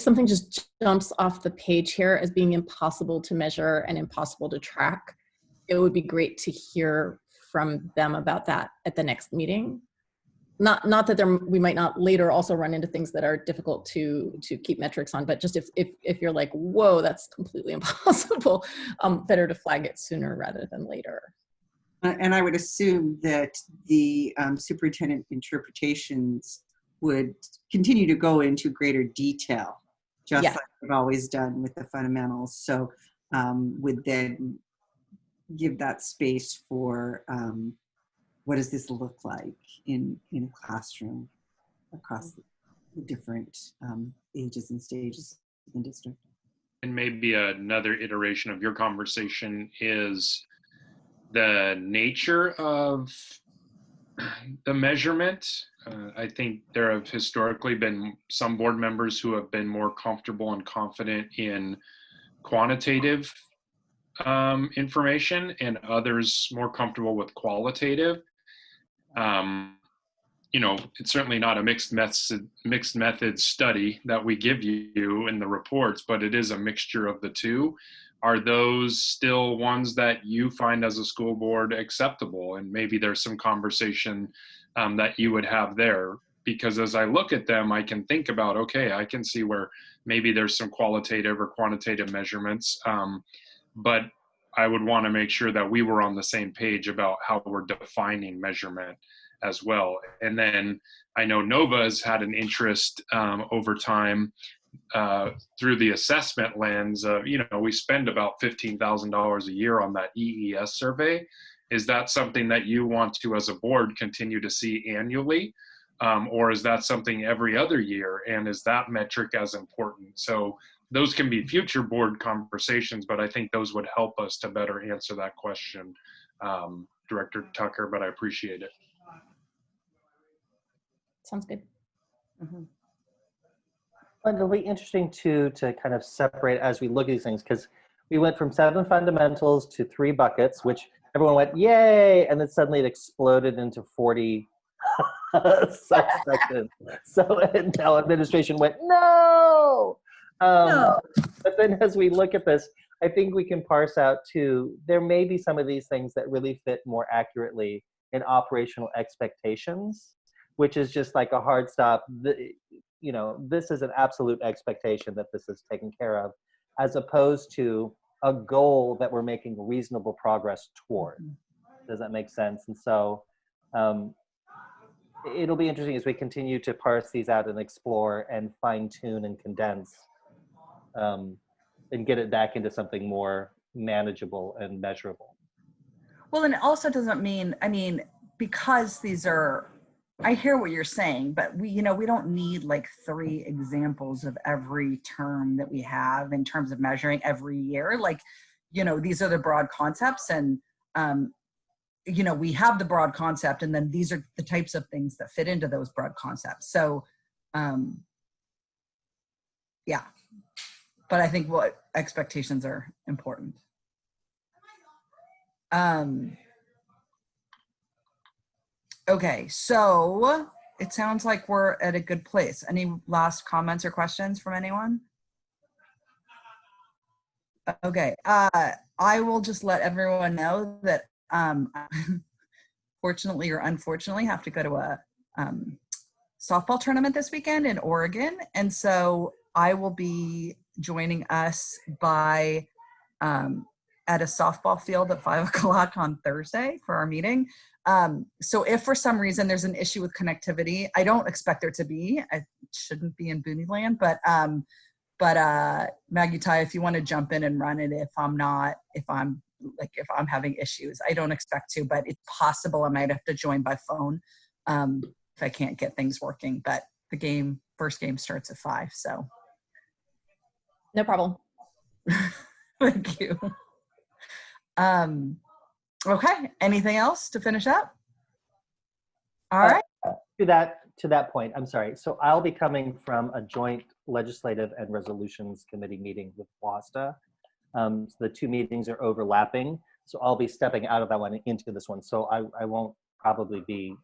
something just jumps off the page here as being impossible to measure and impossible to track, it would be great to hear from them about that at the next meeting. Not that we might not later also run into things that are difficult to keep metrics on, but just if you're like, whoa, that's completely impossible, better to flag it sooner rather than later. And I would assume that the superintendent interpretations would continue to go into greater detail, just like we've always done with the fundamentals. So would then give that space for what does this look like in a classroom across the different ages and stages in the district. And maybe another iteration of your conversation is the nature of the measurement. I think there have historically been some board members who have been more comfortable and confident in quantitative information, and others more comfortable with qualitative. You know, it's certainly not a mixed method study that we give you in the reports, but it is a mixture of the two. Are those still ones that you find as a school board acceptable? And maybe there's some conversation that you would have there, because as I look at them, I can think about, okay, I can see where maybe there's some qualitative or quantitative measurements, but I would want to make sure that we were on the same page about how we're defining measurement as well. And then I know Nova has had an interest over time through the assessment lens of, you know, we spend about $15,000 a year on that EES survey. Is that something that you want to, as a board, continue to see annually? Or is that something every other year? And is that metric as important? So those can be future board conversations, but I think those would help us to better answer that question, Director Tucker, but I appreciate it. Sounds good. Mm-hmm. But it'll be interesting to kind of separate as we look at these things, because we went from 7 fundamentals to 3 buckets, which everyone went, yay, and then suddenly it exploded into 40 subsections. So and now administration went, no. No. But then as we look at this, I think we can parse out too, there may be some of these things that really fit more accurately in operational expectations, which is just like a hard stop. You know, this is an absolute expectation that this is taken care of, as opposed to a goal that we're making reasonable progress toward. Does that make sense? And so it'll be interesting as we continue to parse these out and explore and fine tune and condense and get it back into something more manageable and measurable. Well, and it also doesn't mean, I mean, because these are, I hear what you're saying, but we, you know, we don't need like 3 examples of every term that we have in terms of measuring every year. Like, you know, these are the broad concepts, and, you know, we have the broad concept, and then these are the types of things that fit into those broad concepts. So, yeah, but I think what expectations are important. Okay, so it sounds like we're at a good place. Any last comments or questions from anyone? Okay, I will just let everyone know that fortunately or unfortunately have to go to a softball tournament this weekend in Oregon. And so I will be joining us by at a softball field at 5 o'clock on Thursday for our meeting. So if for some reason there's an issue with connectivity, I don't expect there to be. I shouldn't be in Booneyland, but Maggie Ty, if you want to jump in and run it, if I'm having issues, I don't expect to, but it's possible I might have to join by phone if I can't get things working. But the first game starts at 5, so. No problem. Thank you. Okay, anything else to finish up? All right. To that point, I'm sorry. So I'll be coming from a joint legislative and resolutions committee meeting with WASTA. So the 2 meetings are overlapping. So I'll be stepping out of that one into this one. So I won't probably be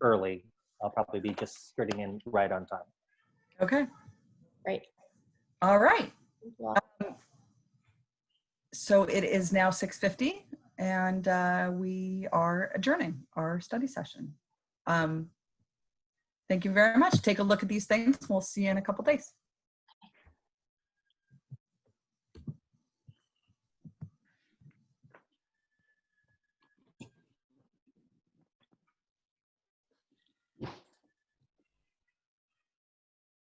early. I'll probably be just skirting in right on time. Okay. Great. All right. So it is now 6:50, and we are adjourning our study session. Thank you very much. Take a look at these things. We'll see you in a couple days.